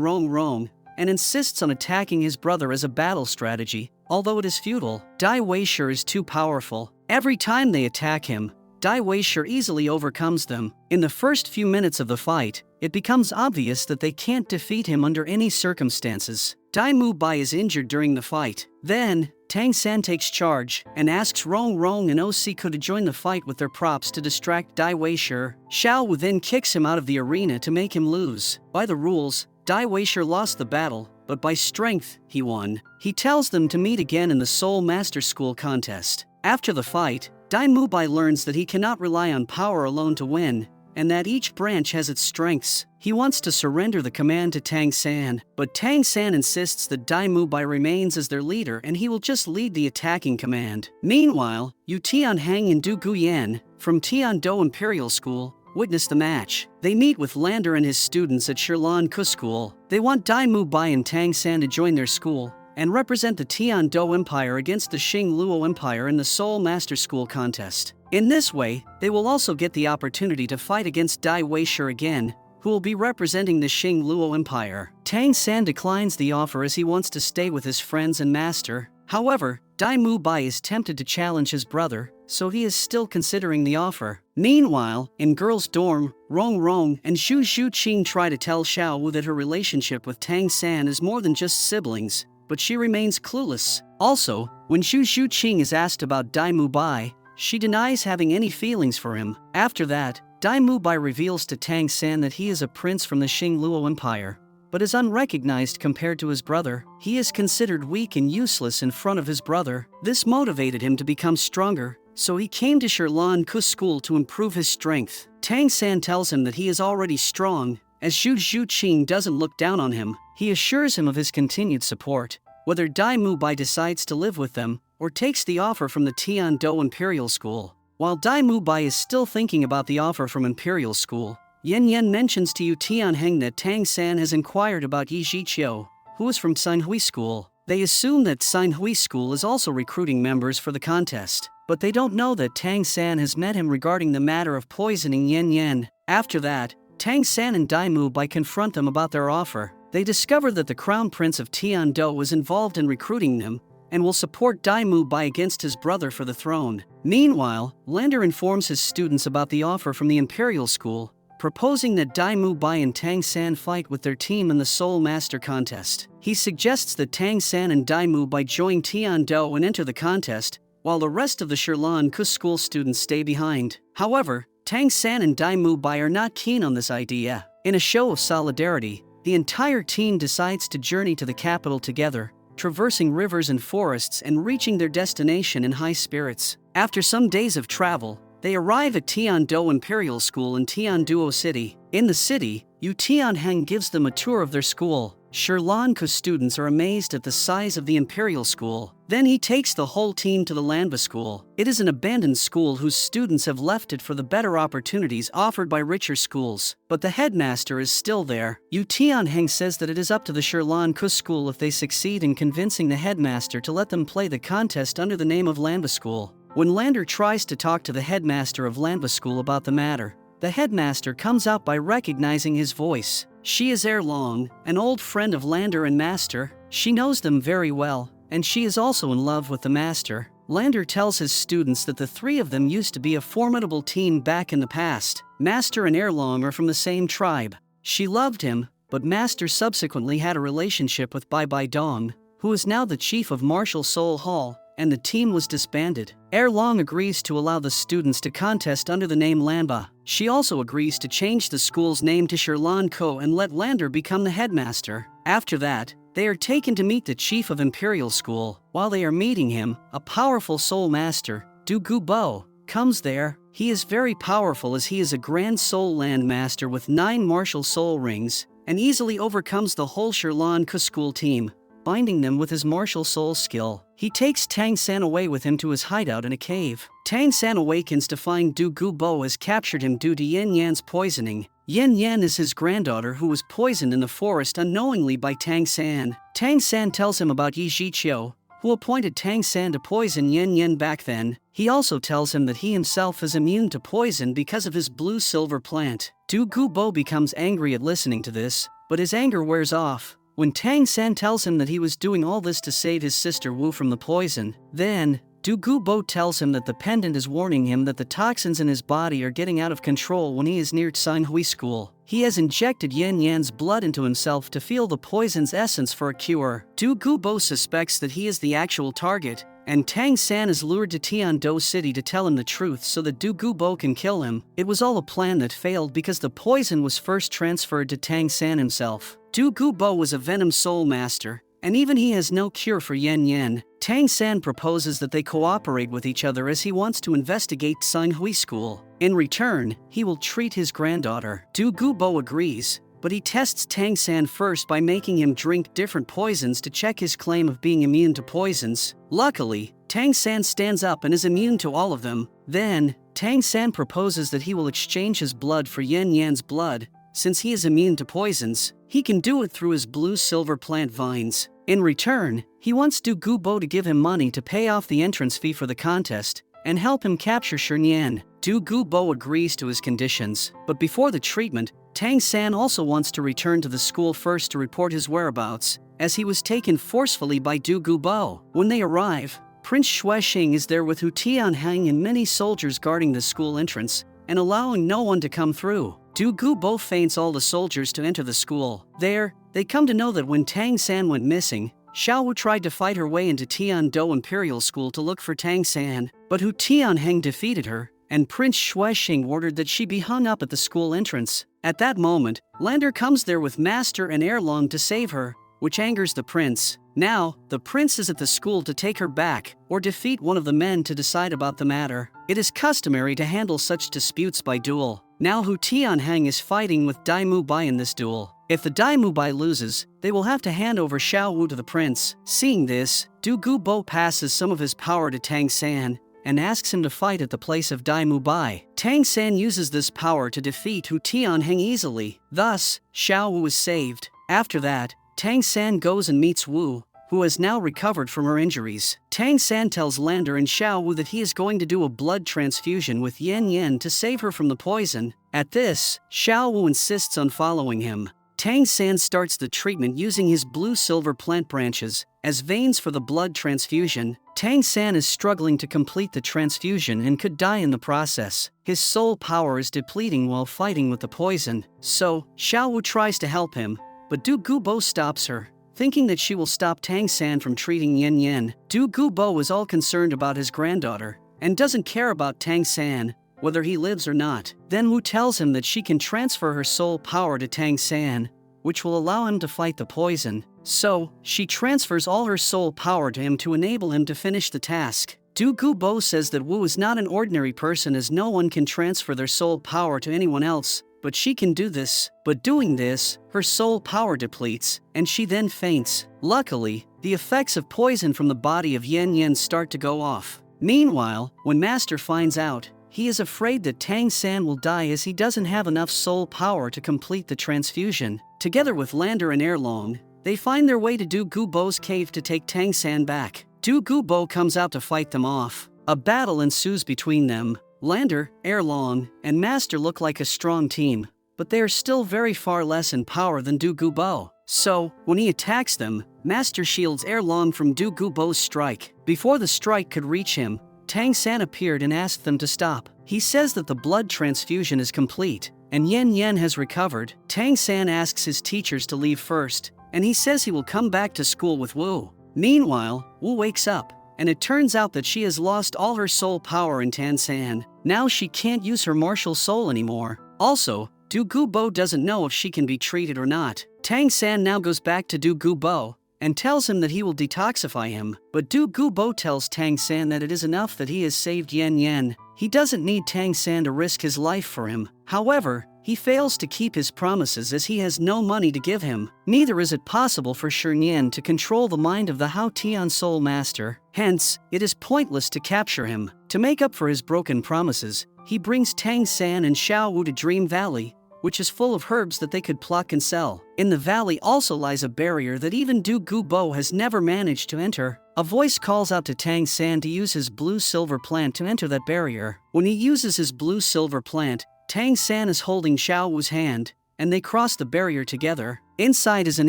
Rong Rong and insists on attacking his brother as a battle strategy. Although it is futile, Dai Weishi is too powerful. Every time they attack him, Dai Weishi easily overcomes them. In the first few minutes of the fight, it becomes obvious that they can't defeat him under any circumstances. Dai Mubai is injured during the fight. Then, Tang San takes charge and asks Rong Rong and Osiko to join the fight with their props to distract Dai Weishi. Xiao Wu then kicks him out of the arena to make him lose. By the rules, Dai Weishi lost the battle, but by strength, he won. He tells them to meet again in the Soul Master School contest. After the fight, Dai Mubai learns that he cannot rely on power alone to win, and that each branch has its strengths. He wants to surrender the command to Tang San, but Tang San insists that Dai Mubai remains as their leader and he will just lead the attacking command. Meanwhile, Yu Tianheng and Du Guyan, from Tiando Imperial School, witness the match. They meet with Lander and his students at Shirlan Ku School. They want Dai Mubai and Tang San to join their school and represent the Tiando Empire against the Xing Luo Empire in the Soul Master School contest. In this way, they will also get the opportunity to fight against Dai Weishi again, who will be representing the Xing Luo Empire. Tang San declines the offer as he wants to stay with his friends and master. However, Dai Mubai is tempted to challenge his brother, so he is still considering the offer. Meanwhile, in girls' dorm, Rong Rong and Xu Xuqing try to tell Xiao Wu that her relationship with Tang San is more than just siblings, but she remains clueless. Also, when Xu Xuqing is asked about Dai Mubai, she denies having any feelings for him. After that, Dai Mubai reveals to Tang San that he is a prince from the Xing Luo Empire, but is unrecognized compared to his brother. He is considered weak and useless in front of his brother. This motivated him to become stronger, so he came to Shirlan Ku School to improve his strength. Tang San tells him that he is already strong, as Xu Xuqing doesn't look down on him. He assures him of his continued support. Whether Dai Mubai decides to live with them or takes the offer from the Tiando Imperial School. While Dai Mubai is still thinking about the offer from Imperial School, Yen Yen mentions to Yu Tianheng that Tang San has inquired about Yi Zhiqiu, who is from Sanhui School. They assume that Sanhui School is also recruiting members for the contest, but they don't know that Tang San has met him regarding the matter of poisoning Yen Yen. After that, Tang San and Dai Mubai confront them about their offer. They discover that the Crown Prince of Tiando was involved in recruiting them and will support Dai Mubai against his brother for the throne. Meanwhile, Lander informs his students about the offer from the Imperial School, proposing that Dai Mubai and Tang San fight with their team in the Soul Master contest. He suggests that Tang San and Dai Mubai join Tiando and enter the contest, while the rest of the Shirlan Ku School students stay behind. However, Tang San and Dai Mubai are not keen on this idea. In a show of solidarity, the entire team decides to journey to the capital together, traversing rivers and forests and reaching their destination in high spirits. After some days of travel, they arrive at Tiando Imperial School in Tianduo City. In the city, Yu Tianheng gives them a tour of their school. Shirlan Ku students are amazed at the size of the Imperial School. Then he takes the whole team to the Lanba School. It is an abandoned school whose students have left it for the better opportunities offered by richer schools. But the headmaster is still there. Yu Tianheng says that it is up to the Shirlan Ku School if they succeed in convincing the headmaster to let them play the contest under the name of Lanba School. When Lander tries to talk to the headmaster of Lanba School about the matter, the headmaster comes out by recognizing his voice. She is Erlong, an old friend of Lander and Master. She knows them very well, and she is also in love with the Master. Lander tells his students that the three of them used to be a formidable team back in the past. Master and Erlong are from the same tribe. She loved him, but Master subsequently had a relationship with Bai Bai Dong, who is now the chief of Martial Soul Hall, and the team was disbanded. Erlong agrees to allow the students to contest under the name Lanba. She also agrees to change the school's name to Shirlan Ko and let Lander become the headmaster. After that, they are taken to meet the chief of Imperial School. While they are meeting him, a powerful soul master, Du Gubo, comes there. He is very powerful as he is a Grand Soul Land Master with 9 martial soul rings, and easily overcomes the whole Sherlan Ke school team, binding them with his martial soul skill. He takes Tang San away with him to his hideout in a cave. Tang San awakens to find Du Gubo has captured him due to Yan Yan's poisoning. Yan Yan is his granddaughter who was poisoned in the forest unknowingly by Tang San. Tang San tells him about Yi Zhiqiu, who appointed Tang San to poison Yan Yan back then. He also tells him that he himself is immune to poison because of his blue silver plant. Du Gubo becomes angry at listening to this, but his anger wears off when Tang San tells him that he was doing all this to save his sister Wu from the poison. Then, Du Gubo tells him that the pendant is warning him that the toxins in his body are getting out of control when he is near Sanhui School. He has injected Yan Yan's blood into himself to feel the poison's essence for a cure. Du Gubo suspects that he is the actual target, and Tang San is lured to Tiando City to tell him the truth so that Du Gubo can kill him. It was all a plan that failed because the poison was first transferred to Tang San himself. Du Gubo was a Venom Soul Master, and even he has no cure for Yan Yan. Tang San proposes that they cooperate with each other as he wants to investigate Sanhui School. In return, he will treat his granddaughter. Du Gubo agrees, but he tests Tang San first by making him drink different poisons to check his claim of being immune to poisons. Luckily, Tang San stands up and is immune to all of them. Then, Tang San proposes that he will exchange his blood for Yan Yan's blood. Since he is immune to poisons, he can do it through his blue-silver plant vines. In return, he wants Du Gubo to give him money to pay off the entrance fee for the contest and help him capture Shernyan. Du Gubo agrees to his conditions, but before the treatment, Tang San also wants to return to the school first to report his whereabouts, as he was taken forcefully by Du Gubo. When they arrive, Prince Xuexing is there with Hu Tianheng and many soldiers guarding the school entrance and allowing no one to come through. Du Gubo feints all the soldiers to enter the school. There, they come to know that when Tang San went missing, Xiao Wu tried to fight her way into Tiando Imperial School to look for Tang San, but Hu Tianheng defeated her, and Prince Xuexing ordered that she be hung up at the school entrance. At that moment, Lander comes there with Master and Erlong to save her, which angers the prince. Now, the prince is at the school to take her back, or defeat one of the men to decide about the matter. It is customary to handle such disputes by duel. Now Hu Tianheng is fighting with Dai Mu Bai in this duel. If the Dai Mu Bai loses, they will have to hand over Xiao Wu to the prince. Seeing this, Du Gubo passes some of his power to Tang San and asks him to fight at the place of Dai Mu Bai. Tang San uses this power to defeat Hu Tianheng easily. Thus, Xiao Wu is saved. After that, Tang San goes and meets Wu, who has now recovered from her injuries. Tang San tells Lander and Xiao Wu that he is going to do a blood transfusion with Yan Yan to save her from the poison. At this, Xiao Wu insists on following him. Tang San starts the treatment using his blue-silver plant branches as veins for the blood transfusion. Tang San is struggling to complete the transfusion and could die in the process. His soul power is depleting while fighting with the poison. So, Xiao Wu tries to help him, but Du Gubo stops her, thinking that she will stop Tang San from treating Yan Yan. Du Gubo is all concerned about his granddaughter and doesn't care about Tang San, whether he lives or not. Then Wu tells him that she can transfer her soul power to Tang San, which will allow him to fight the poison. So, she transfers all her soul power to him to enable him to finish the task. Du Gubo says that Wu is not an ordinary person as no one can transfer their soul power to anyone else, but she can do this. But doing this, her soul power depletes, and she then faints. Luckily, the effects of poison from the body of Yan Yan start to go off. Meanwhile, when Master finds out, he is afraid that Tang San will die as he doesn't have enough soul power to complete the transfusion. Together with Lander and Erlong, they find their way to Du Gubo's cave to take Tang San back. Du Gubo comes out to fight them off. A battle ensues between them. Lander, Erlong, and Master look like a strong team, but they are still very far less in power than Du Gubo. So, when he attacks them, Master shields Erlong from Du Gubo's strike. Before the strike could reach him, Tang San appeared and asked them to stop. He says that the blood transfusion is complete, and Yan Yan has recovered. Tang San asks his teachers to leave first, and he says he will come back to school with Wu. Meanwhile, Wu wakes up, and it turns out that she has lost all her soul power in Tang San. Now she can't use her martial soul anymore. Also, Du Gubo doesn't know if she can be treated or not. Tang San now goes back to Du Gubo and tells him that he will detoxify him, but Du Gubo tells Tang San that it is enough that he has saved Yan Yan. He doesn't need Tang San to risk his life for him. However, he fails to keep his promises as he has no money to give him. Neither is it possible for Shi Nian to control the mind of the Hao Tian Soul Master, hence, it is pointless to capture him. To make up for his broken promises, he brings Tang San and Xiao Wu to Dream Valley, which is full of herbs that they could pluck and sell. In the valley also lies a barrier that even Du Gu Bo has never managed to enter. A voice calls out to Tang San to use his blue-silver plant to enter that barrier. When he uses his blue-silver plant, Tang San is holding Xiao Wu's hand, and they cross the barrier together. Inside is an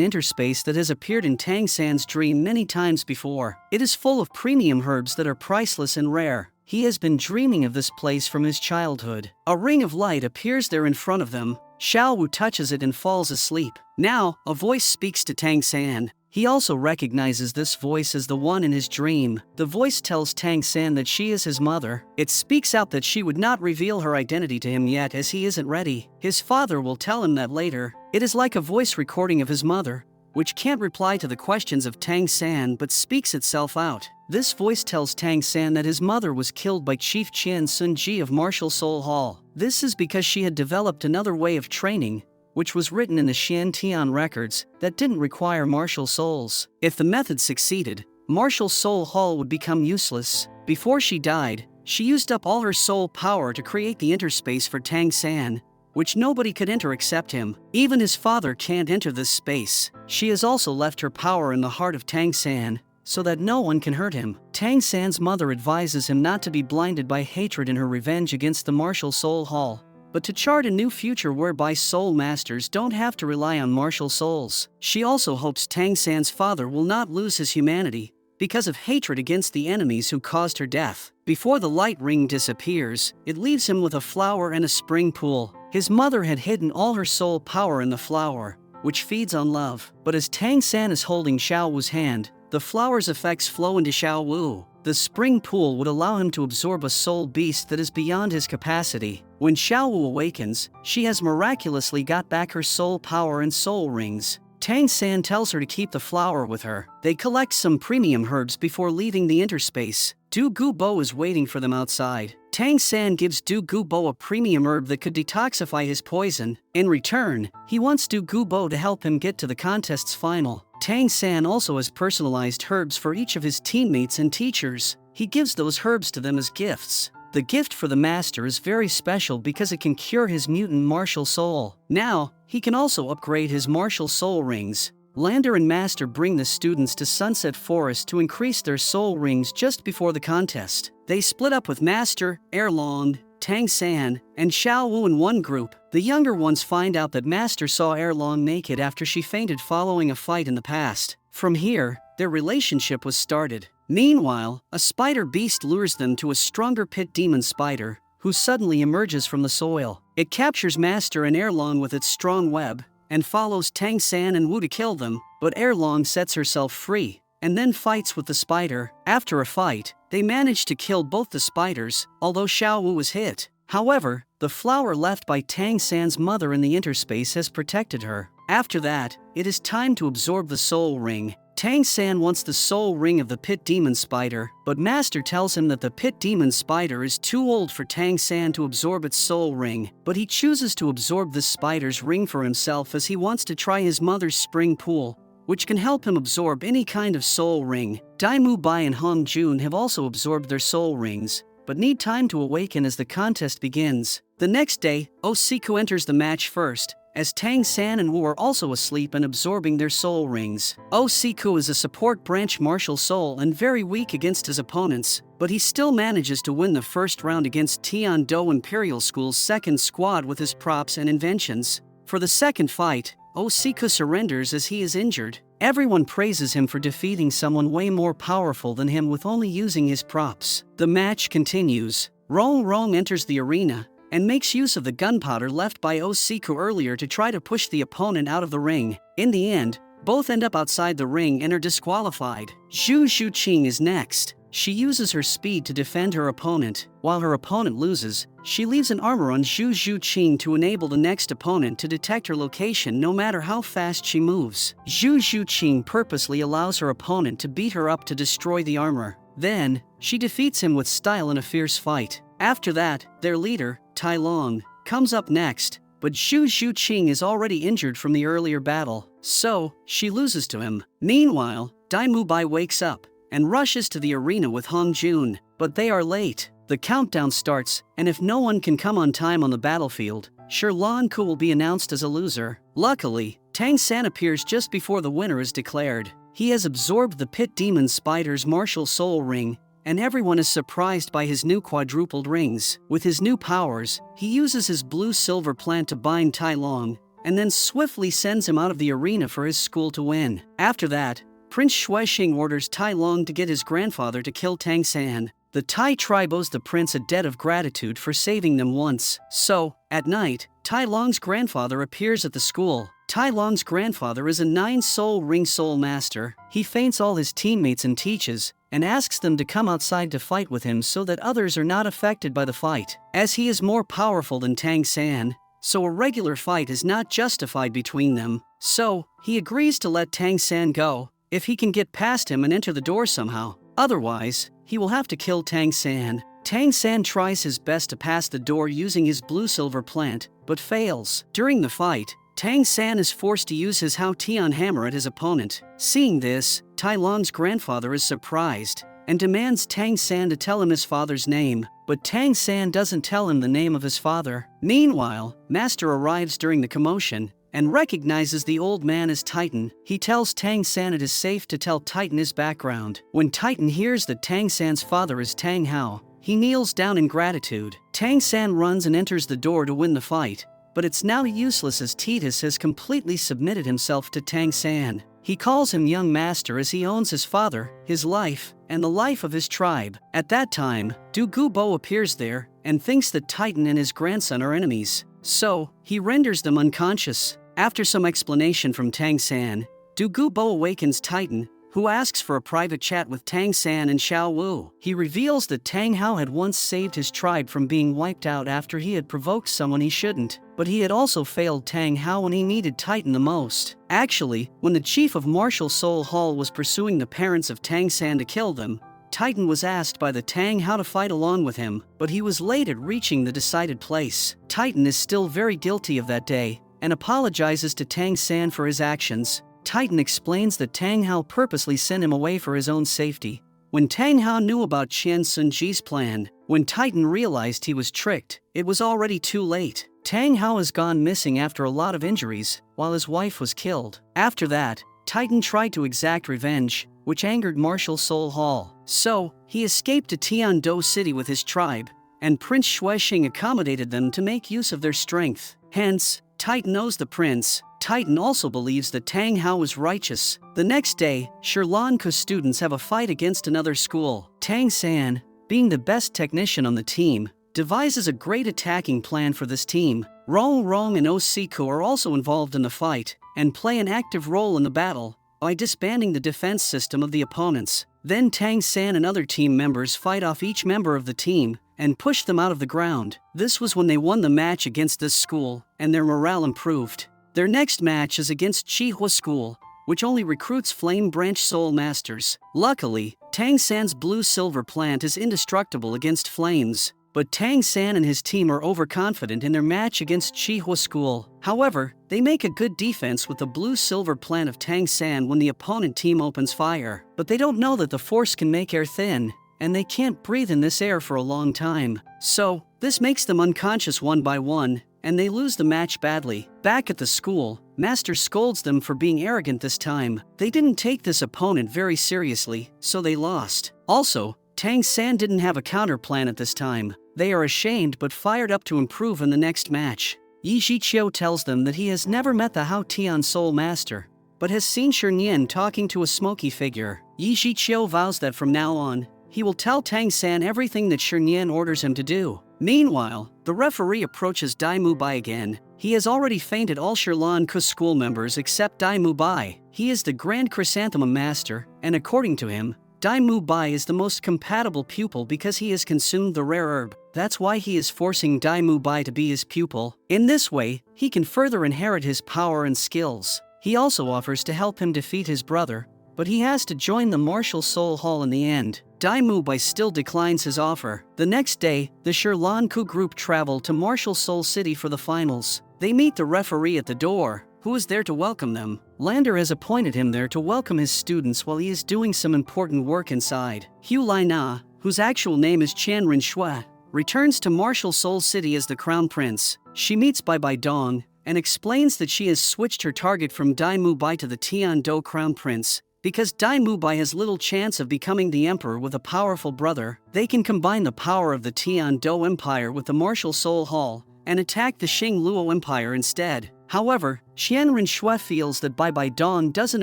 interspace that has appeared in Tang San's dream many times before. It is full of premium herbs that are priceless and rare. He has been dreaming of this place from his childhood. A ring of light appears there in front of them. Xiao Wu touches it and falls asleep. Now, a voice speaks to Tang San. He also recognizes this voice as the one in his dream. The voice tells Tang San that she is his mother. It speaks out that she would not reveal her identity to him yet as he isn't ready. His father will tell him that later. It is like a voice recording of his mother, which can't reply to the questions of Tang San but speaks itself out. This voice tells Tang San that his mother was killed by Chief Qian Sun Ji of Martial Soul Hall. This is because she had developed another way of training, which was written in the Xian Tian records, that didn't require martial souls. If the method succeeded, Martial Soul Hall would become useless. Before she died, she used up all her soul power to create the interspace for Tang San, which nobody could enter except him. Even his father can't enter this space. She has also left her power in the heart of Tang San, so that no one can hurt him. Tang San's mother advises him not to be blinded by hatred in her revenge against the Martial Soul Hall, but to chart a new future whereby soul masters don't have to rely on martial souls. She also hopes Tang San's father will not lose his humanity because of hatred against the enemies who caused her death. Before the light ring disappears, it leaves him with a flower and a spring pool. His mother had hidden all her soul power in the flower, which feeds on love. But as Tang San is holding Xiao Wu's hand, the flower's effects flow into Xiao Wu. The spring pool would allow him to absorb a soul beast that is beyond his capacity. When Xiao Wu awakens, she has miraculously got back her soul power and soul rings. Tang San tells her to keep the flower with her. They collect some premium herbs before leaving the interspace. Du Gu Bo is waiting for them outside. Tang San gives Du Gu Bo a premium herb that could detoxify his poison. In return, he wants Du Gu Bo to help him get to the contest's final. Tang San also has personalized herbs for each of his teammates and teachers. He gives those herbs to them as gifts. The gift for the master is very special because it can cure his mutant martial soul. Now, he can also upgrade his martial soul rings. Lander and Master bring the students to Sunset Forest to increase their soul rings just before the contest. They split up with Master, Erlong, Tang San, and Xiao Wu in one group. The younger ones find out that Master saw Erlong naked after she fainted following a fight in the past. From here, their relationship was started. Meanwhile, a spider beast lures them to a stronger pit demon spider, who suddenly emerges from the soil. It captures Master and Erlong with its strong web, and follows Tang San and Wu to kill them, but Erlong sets herself free, and then fights with the spider. After a fight, they manage to kill both the spiders, although Xiao Wu was hit. However, the flower left by Tang San's mother in the interspace has protected her. After that, it is time to absorb the soul ring. Tang San wants the soul ring of the pit demon spider, but Master tells him that the pit demon spider is too old for Tang San to absorb its soul ring, but he chooses to absorb this spider's ring for himself as he wants to try his mother's spring pool, which can help him absorb any kind of soul ring. Daimu Bai and Hong Jun have also absorbed their soul rings, but need time to awaken as the contest begins. The next day, Osiku enters the match first, as Tang San and Wu are also asleep and absorbing their soul rings. Osiku is a support branch martial soul and very weak against his opponents, but he still manages to win the first round against Tiando Imperial School's second squad with his props and inventions. For the second fight, Osiku surrenders as he is injured. Everyone praises him for defeating someone way more powerful than him with only using his props. The match continues. Rong Rong enters the arena and makes use of the gunpowder left by Osiku earlier to try to push the opponent out of the ring. In the end, both end up outside the ring and are disqualified. Zhu Zhuqing is next. She uses her speed to defend her opponent. While her opponent loses, she leaves an armor on Zhu Zhuqing to enable the next opponent to detect her location no matter how fast she moves. Zhu Zhuqing purposely allows her opponent to beat her up to destroy the armor. Then, she defeats him with style in a fierce fight. After that, their leader, Tai Long, comes up next, but Xu Xiuqing is already injured from the earlier battle, so she loses to him. Meanwhile, Dai Mubai wakes up and rushes to the arena with Hong Jun, but they are late. The countdown starts, and if no one can come on time on the battlefield, Lan Ku will be announced as a loser. Luckily, Tang San appears just before the winner is declared. He has absorbed the Pit Demon Spider's martial soul ring, and everyone is surprised by his new quadrupled rings. With his new powers, he uses his blue-silver plant to bind Tai Long, and then swiftly sends him out of the arena for his school to win. After that, Prince Shuisheng orders Tai Long to get his grandfather to kill Tang San. The Tai tribe owes the prince a debt of gratitude for saving them once. So, at night, Tai Long's grandfather appears at the school. Tai Long's grandfather is a 9-soul ring soul master. He faints all his teammates and teaches, and asks them to come outside to fight with him so that others are not affected by the fight. As he is more powerful than Tang San, so a regular fight is not justified between them. So, he agrees to let Tang San go, if he can get past him and enter the door somehow. Otherwise, he will have to kill Tang San. Tang San tries his best to pass the door using his blue-silver plant, but fails. During the fight, Tang San is forced to use his Hao Tian hammer at his opponent. Seeing this, Tai Long's grandfather is surprised and demands Tang San to tell him his father's name, but Tang San doesn't tell him the name of his father. Meanwhile, Master arrives during the commotion and recognizes the old man as Titan. He tells Tang San it is safe to tell Titan his background. When Titan hears that Tang San's father is Tang Hao, he kneels down in gratitude. Tang San runs and enters the door to win the fight, but it's now useless as Titus has completely submitted himself to Tang San. He calls him young master as he owns his father, his life, and the life of his tribe. At that time, Du Gubo appears there and thinks that Titan and his grandson are enemies, so he renders them unconscious. After some explanation from Tang San, Du Gubo awakens Titan, who asks for a private chat with Tang San and Xiao Wu. He reveals that Tang Hao had once saved his tribe from being wiped out after he had provoked someone he shouldn't, but he had also failed Tang Hao when he needed Titan the most. Actually, when the chief of Martial Soul Hall was pursuing the parents of Tang San to kill them, Titan was asked by the Tang Hao to fight along with him, but he was late at reaching the decided place. Titan is still very guilty of that day, and apologizes to Tang San for his actions. Titan explains that Tang Hao purposely sent him away for his own safety. When Tang Hao knew about Qian Sunji's plan, when Titan realized he was tricked, it was already too late. Tang Hao has gone missing after a lot of injuries, while his wife was killed. After that, Titan tried to exact revenge, which angered Martial Soul Hall. So, he escaped to Tiando City with his tribe, and Prince Shuisheng accommodated them to make use of their strength. Hence, Titan knows the prince. Titan also believes that Tang Hao is righteous. The next day, Lan Ku students have a fight against another school. Tang San, being the best technician on the team, devises a great attacking plan for this team. Rong Rong and Osiku are also involved in the fight and play an active role in the battle by disbanding the defense system of the opponents. Then Tang San and other team members fight off each member of the team and push them out of the ground. This was when they won the match against this school, and their morale improved. Their next match is against Chihua School, which only recruits Flame Branch Soul Masters. Luckily, Tang San's blue-silver plant is indestructible against flames, but Tang San and his team are overconfident in their match against Chihua School. However, they make a good defense with the blue-silver plant of Tang San when the opponent team opens fire, but they don't know that the force can make air thin, and they can't breathe in this air for a long time. So, this makes them unconscious one by one, and they lose the match badly. Back at the school, Master scolds them for being arrogant this time. They didn't take this opponent very seriously, so they lost. Also, Tang San didn't have a counter plan at this time. They are ashamed but fired up to improve in the next match. Yi Zhiqiu tells them that he has never met the Hao Tian Soul Master, but has seen Shernyan talking to a smoky figure. Yi Zhiqiu vows that from now on, he will tell Tang San everything that Shernyan orders him to do. Meanwhile, the referee approaches Dai Mubai again. He has already fainted all Lan Ku school members except Dai Mubai. He is the Grand Chrysanthemum Master, and according to him, Dai Mubai is the most compatible pupil because he has consumed the rare herb. That's why he is forcing Dai Mubai to be his pupil. In this way, he can further inherit his power and skills. He also offers to help him defeat his brother, but he has to join the Martial Soul Hall in the end. Dai Mubai still declines his offer. The next day, the Shirlan-ku group travel to Martial Soul City for the finals. They meet the referee at the door, who is there to welcome them. Lander has appointed him there to welcome his students while he is doing some important work inside. Hu Lai-na, whose actual name is Qian Rinxue, returns to Martial Soul City as the Crown Prince. She meets Bai Bai Dong and explains that she has switched her target from Dai Mubai to the Tian-do Crown Prince. Because Dai Mubai has little chance of becoming the emperor with a powerful brother, they can combine the power of the Tian-do Empire with the Martial Soul Hall and attack the Xing Luo Empire instead. However, Qian Rinxue feels that Bai Bai Dong doesn't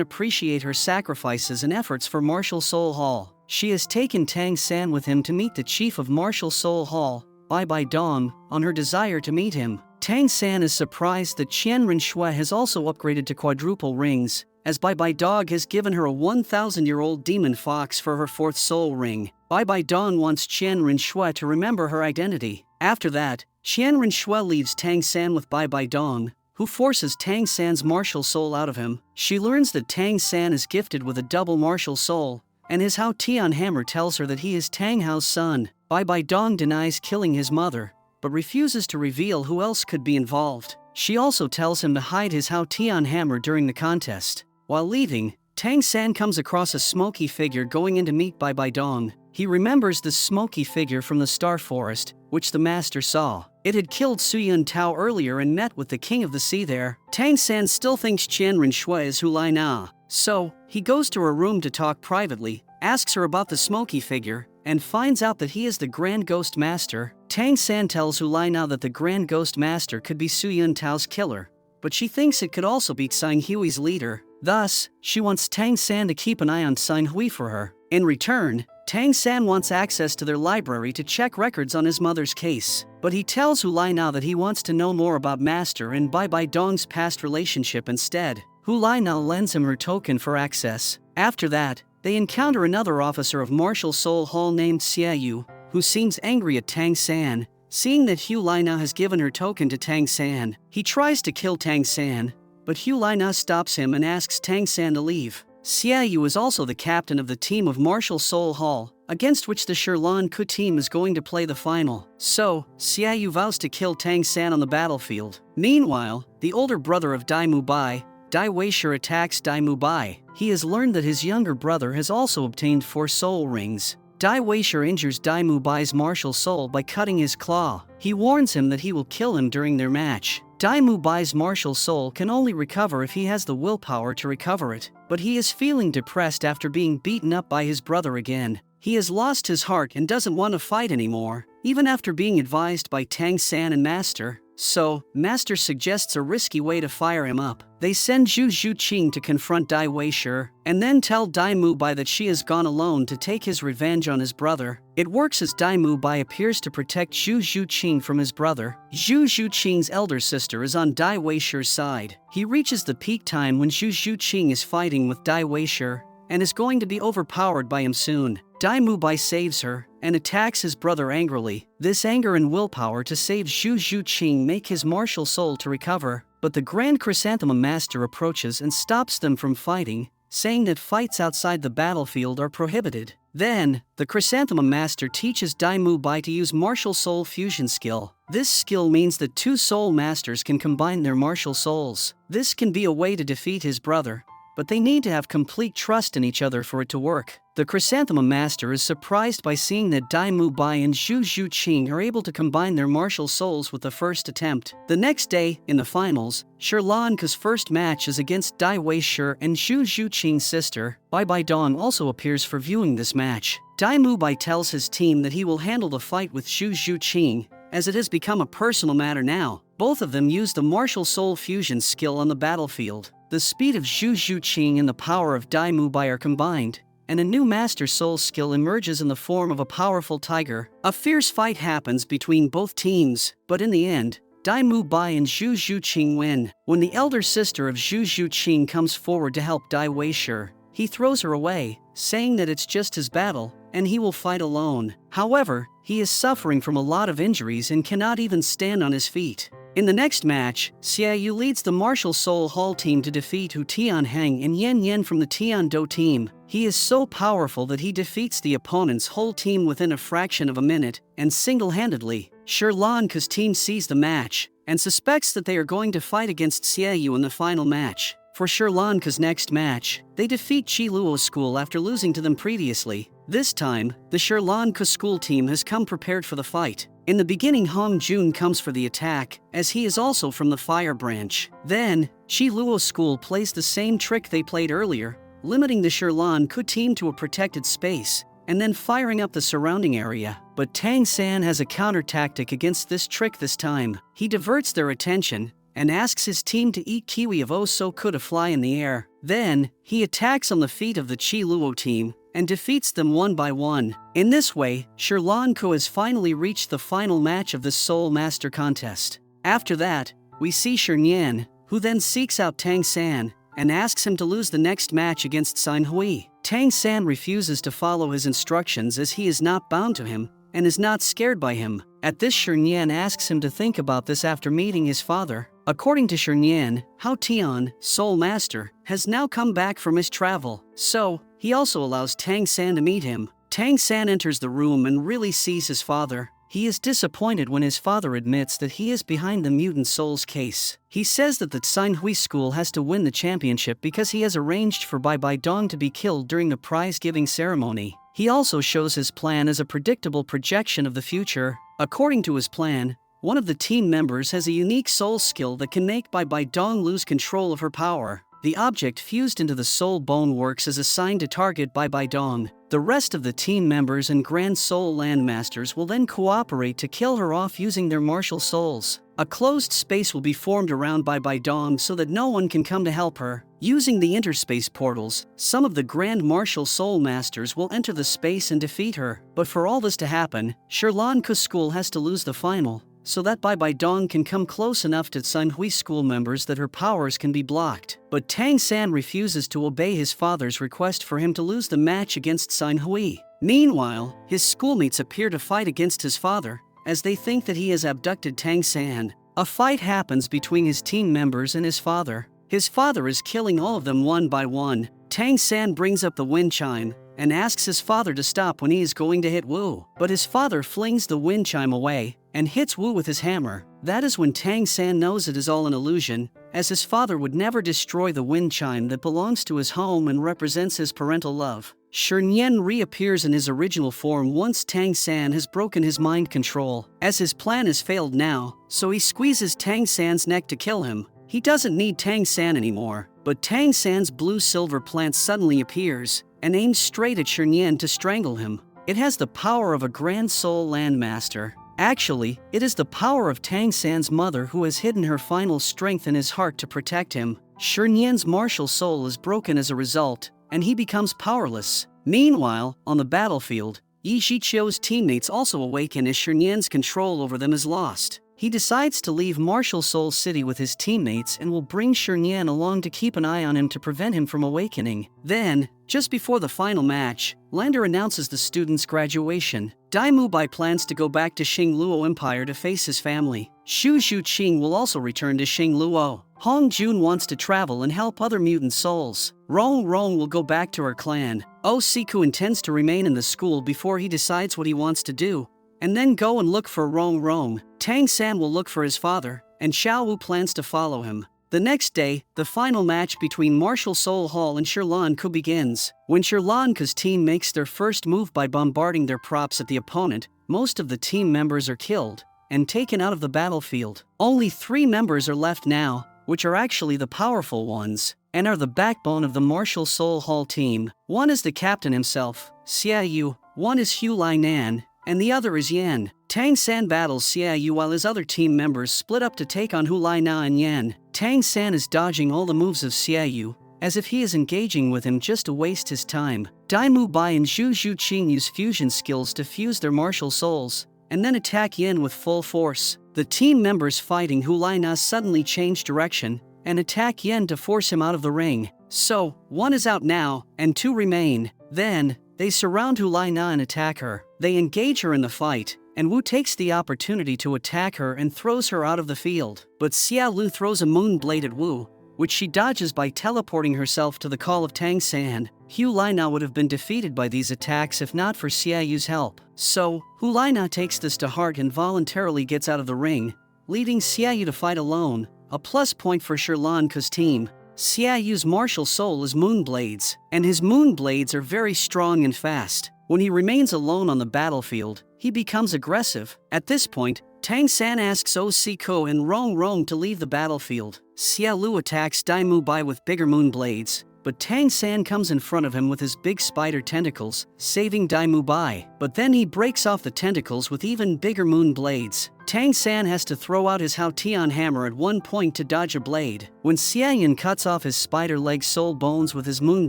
appreciate her sacrifices and efforts for Martial Soul Hall. She has taken Tang San with him to meet the chief of Martial Soul Hall, Bai Bai Dong, on her desire to meet him. Tang San is surprised that Qian Rinxue has also upgraded to quadruple rings, as Bai Bai Dong has given her a 1,000-year-old demon fox for her 4th soul ring. Bai Bai Dong wants Qian Rinxue to remember her identity. After that, Qian Rinxue leaves Tang San with Bai Bai Dong, who forces Tang San's martial soul out of him. She learns that Tang San is gifted with a double martial soul, and his Hao Tian hammer tells her that he is Tang Hao's son. Bai Bai Dong denies killing his mother, but refuses to reveal who else could be involved. She also tells him to hide his Hao Tian hammer during the contest. While leaving, Tang San comes across a smoky figure going in to meet Bai Bai Dong. He remembers the smoky figure from the Star Forest, which the master saw. It had killed Su Yun Tao earlier and met with the King of the Sea there. Tang San still thinks Qian Rinxue is Hu Lai-na, so he goes to her room to talk privately, asks her about the smoky figure, and finds out that he is the Grand Ghost Master. Tang San tells Hu Lai-na that the Grand Ghost Master could be Su Yun Tao's killer, but she thinks it could also be Tsang Hui's leader. Thus, she wants Tang San to keep an eye on Tsang Hui for her. In return, Tang San wants access to their library to check records on his mother's case, but he tells Hu Lai-na that he wants to know more about Master and Bai Bai Dong's past relationship instead. Hu Lai-na lends him her token for access. After that, they encounter another officer of Martial Soul Hall named Xia Yu, who seems angry at Tang San. Seeing that Hu Lai-na has given her token to Tang San, he tries to kill Tang San, but Hu Lai-na stops him and asks Tang San to leave. Xia Yu is also the captain of the team of Martial Soul Hall, against which the Shirlan-ku team is going to play the final. So, Xia Yu vows to kill Tang San on the battlefield. Meanwhile, the older brother of Dai Mubai, Dai Weishur, attacks Dai Mubai. He has learned that his younger brother has also obtained 4 soul rings. Dai Weishur injures Dai Mubai's martial soul by cutting his claw. He warns him that he will kill him during their match. Dai Mubai's martial soul can only recover if he has the willpower to recover it, but he is feeling depressed after being beaten up by his brother again. He has lost his heart and doesn't want to fight anymore, even after being advised by Tang San and Master. So, Master suggests a risky way to fire him up. They send Zhu Zhuqing to confront Dai Weishur, and then tell Dai Mubai that she has gone alone to take his revenge on his brother. It works as Dai Mubai appears to protect Zhu Zhuqing from his brother. Zhu Zhuqing's elder sister is on Dai Weishur's side. He reaches the peak time when Zhu Zhuqing is fighting with Dai Weishur, and is going to be overpowered by him soon. Dai Mubai saves her, and attacks his brother angrily. This anger and willpower to save Zhu Zhuqing make his martial soul to recover, but the Grand Chrysanthemum Master approaches and stops them from fighting, saying that fights outside the battlefield are prohibited. Then, the Chrysanthemum Master teaches Dai Mubai to use Martial Soul Fusion skill. This skill means that 2 soul masters can combine their martial souls. This can be a way to defeat his brother, but they need to have complete trust in each other for it to work. The Chrysanthemum Master is surprised by seeing that Dai Mubai and Zhu Zhuqing are able to combine their martial souls with the first attempt. The next day, in the finals, Shirlan-ku's first match is against Dai Weishur and Zhu Zhuqing's sister. Bai Bai Dong also appears for viewing this match. Dai Mubai tells his team that he will handle the fight with Zhu Zhuqing, as it has become a personal matter now. Both of them use the Martial Soul Fusion skill on the battlefield. The speed of Zhu Zhuqing and the power of Dai Mubai are combined, and a new Master Soul skill emerges in the form of a powerful tiger. A fierce fight happens between both teams, but in the end, Dai Mubai and Zhu Zhuqing win. When the elder sister of Zhu Zhuqing comes forward to help Dai Weishur, he throws her away, saying that it's just his battle, and he will fight alone. However, he is suffering from a lot of injuries and cannot even stand on his feet. In the next match, Xiaoyu leads the Martial Soul Hall team to defeat Hu Tianheng and Yan Yan from the Tiando team. He is so powerful that he defeats the opponent's whole team within a fraction of a minute, and single-handedly. Sherlanka's team sees the match, and suspects that they are going to fight against Xiaoyu in the final match. For Sherlanka's next match, they defeat Qiluo School after losing to them previously. This time, the Sherlanka school team has come prepared for the fight. In the beginning, Hong Jun comes for the attack, as he is also from the fire branch. Then, Qiluo School plays the same trick they played earlier, limiting the Sherlanka team to a protected space, and then firing up the surrounding area. But Tang San has a counter tactic against this trick this time. He diverts their attention and asks his team to eat kiwi of Osoku to fly in the air. Then, he attacks on the feet of the Qiluo team and defeats them one by one. In this way, Sherlanka has finally reached the final match of the Soul Master contest. After that, we see Shernyan, who then seeks out Tang San and asks him to lose the next match against Xin Hui. Tang San refuses to follow his instructions as he is not bound to him and is not scared by him. At this, Shernyan asks him to think about this after meeting his father. According to Shernyan, Hao Tian, Soul Master, has now come back from his travel, so he also allows Tang San to meet him. Tang San enters the room and really sees his father. He is disappointed when his father admits that he is behind the Mutant Souls case. He says that the Xin Hui School has to win the championship because he has arranged for Bai Bai Dong to be killed during the prize-giving ceremony. He also shows his plan as a predictable projection of the future. According to his plan, one of the team members has a unique soul skill that can make Bai Bai Dong lose control of her power. The object fused into the soul bone works as assigned to target Bai Bai Dong. The rest of the team members and Grand Soul Landmasters will then cooperate to kill her off using their martial souls. A closed space will be formed around Bai Bai Dong so that no one can come to help her. Using the interspace portals, some of the Grand Martial Soul Masters will enter the space and defeat her. But for all this to happen, Sherlanka School has to lose the final, so that Bai Bai Dong can come close enough to Xin Hui School members that her powers can be blocked. But Tang San refuses to obey his father's request for him to lose the match against Xin Hui. Meanwhile, his schoolmates appear to fight against his father, as they think that he has abducted Tang San. A fight happens between his team members and his father. His father is killing all of them one by one. Tang San brings up the wind chime and asks his father to stop when he is going to hit Wu. But his father flings the wind chime away and hits Wu with his hammer. That is when Tang San knows it is all an illusion, as his father would never destroy the wind chime that belongs to his home and represents his parental love. Shernyan reappears in his original form once Tang San has broken his mind control. As his plan has failed now, so he squeezes Tang San's neck to kill him. He doesn't need Tang San anymore, but Tang San's blue-silver plant suddenly appears and aims straight at Shernyan to strangle him. It has the power of a Grand Soul Landmaster. Actually, it is the power of Tang San's mother who has hidden her final strength in his heart to protect him. Shernyan's martial soul is broken as a result, and he becomes powerless. Meanwhile, on the battlefield, Yi Shichio's teammates also awaken as Shernyan's control over them is lost. He decides to leave Martial Soul City with his teammates and will bring Shernyan along to keep an eye on him to prevent him from awakening. Then, just before the final match, Lander announces the students' graduation. Dai Mubai plans to go back to Xingluo Empire to face his family. Xu Zhuqing will also return to Xingluo. Hong Jun wants to travel and help other mutant souls. Rong Rong will go back to her clan. Oh Siku intends to remain in the school before he decides what he wants to do, and then go and look for Rong Rong. Tang San will look for his father, and Xiao Wu plans to follow him. The next day, the final match between Martial Soul Hall and Sherlanka begins. When Sherlanka's team makes their first move by bombarding their props at the opponent, most of the team members are killed and taken out of the battlefield. Only 3 members are left now, which are actually the powerful ones, and are the backbone of the Martial Soul Hall team. One is the captain himself, Xiaoyu, one is Hu Lainan, and the other is Yan. Tang San battles Xiaoyu while his other team members split up to take on Hu Laina and Yan. Tang San is dodging all the moves of Xiaoyu, as if he is engaging with him just to waste his time. Dai Mubai and Zhu Zhuqing use fusion skills to fuse their martial souls, and then attack Yan with full force. The team members fighting Hu Laina suddenly change direction and attack Yan to force him out of the ring. So, 1 is out now, and 2 remain. Then, they surround Hu Laina and attack her. They engage her in the fight, and Wu takes the opportunity to attack her and throws her out of the field. But Xiao Lu throws a moon blade at Wu, which she dodges by teleporting herself to the call of Tang San. Hu Lina would have been defeated by these attacks if not for Xiao Yu's help. So, Hu Lina takes this to heart and voluntarily gets out of the ring, leaving Xiao Yu to fight alone, a plus point for Sherlan Ku's team. Xiao Yu's martial soul is moon blades, and his moon blades are very strong and fast. When he remains alone on the battlefield, he becomes aggressive. At this point, Tang San asks Osiko and Rong Rong to leave the battlefield. Xiao Lu attacks Dai Mu Bai with bigger moon blades, but Tang San comes in front of him with his big spider tentacles, saving Dai Mu Bai. But then he breaks off the tentacles with even bigger moon blades. Tang San has to throw out his Hao Tian hammer at one point to dodge a blade. When Xia Yan cuts off his spider leg soul bones with his moon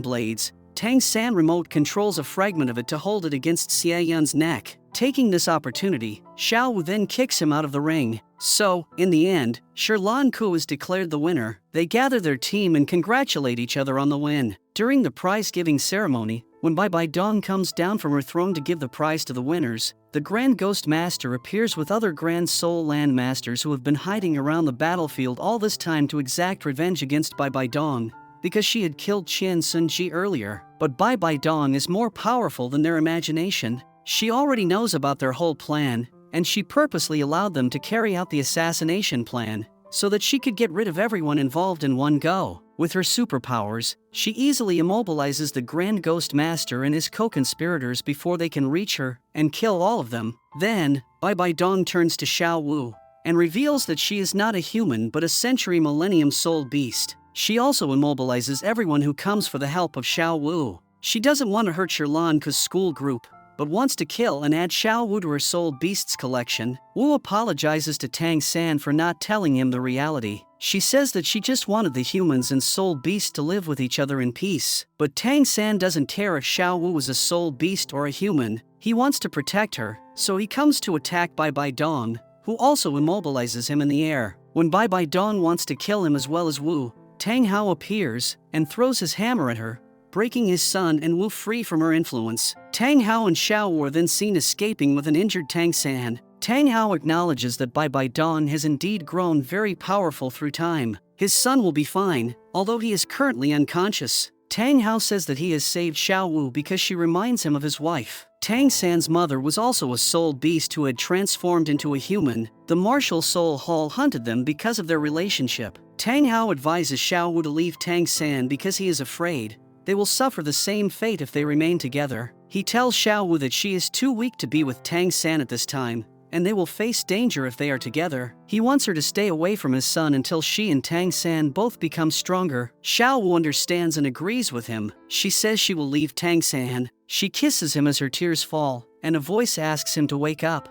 blades, Tang San remote controls a fragment of it to hold it against Xia Yan's neck. Taking this opportunity, Xiao Wu then kicks him out of the ring. So, in the end, Sherlan Ku is declared the winner. They gather their team and congratulate each other on the win. During the prize-giving ceremony, when Bai Bai Dong comes down from her throne to give the prize to the winners, the Grand Ghost Master appears with other Grand Soul Land Masters who have been hiding around the battlefield all this time to exact revenge against Bai Bai Dong, because she had killed Qian Sun Ji earlier. But Bai Bai Dong is more powerful than their imagination. She already knows about their whole plan, and she purposely allowed them to carry out the assassination plan, so that she could get rid of everyone involved in one go. With her superpowers, she easily immobilizes the Grand Ghost Master and his co-conspirators before they can reach her and kill all of them. Then, Bai Bai Dong turns to Xiao Wu and reveals that she is not a human but a century millennium soul beast. She also immobilizes everyone who comes for the help of Xiao Wu. She doesn't want to hurt Sherlan Ku's school group, but wants to kill and add Xiao Wu to her soul beasts collection. Wu apologizes to Tang San for not telling him the reality. She says that she just wanted the humans and soul beasts to live with each other in peace. But Tang San doesn't care if Xiao Wu was a soul beast or a human. He wants to protect her, so he comes to attack Bai Bai Dong, who also immobilizes him in the air. When Bai Bai Dong wants to kill him as well as Wu, Tang Hao appears and throws his hammer at her, breaking his son and Wu free from her influence. Tang Hao and Xiao Wu are then seen escaping with an injured Tang San. Tang Hao acknowledges that Bai Bai Dong has indeed grown very powerful through time. His son will be fine, although he is currently unconscious. Tang Hao says that he has saved Xiao Wu because she reminds him of his wife. Tang San's mother was also a soul beast who had transformed into a human. The Martial Soul Hall hunted them because of their relationship. Tang Hao advises Xiao Wu to leave Tang San because he is afraid they will suffer the same fate if they remain together. He tells Xiao Wu that she is too weak to be with Tang San at this time, and they will face danger if they are together. He wants her to stay away from his son until she and Tang San both become stronger. Xiao Wu understands and agrees with him. She says she will leave Tang San. She kisses him as her tears fall, and a voice asks him to wake up.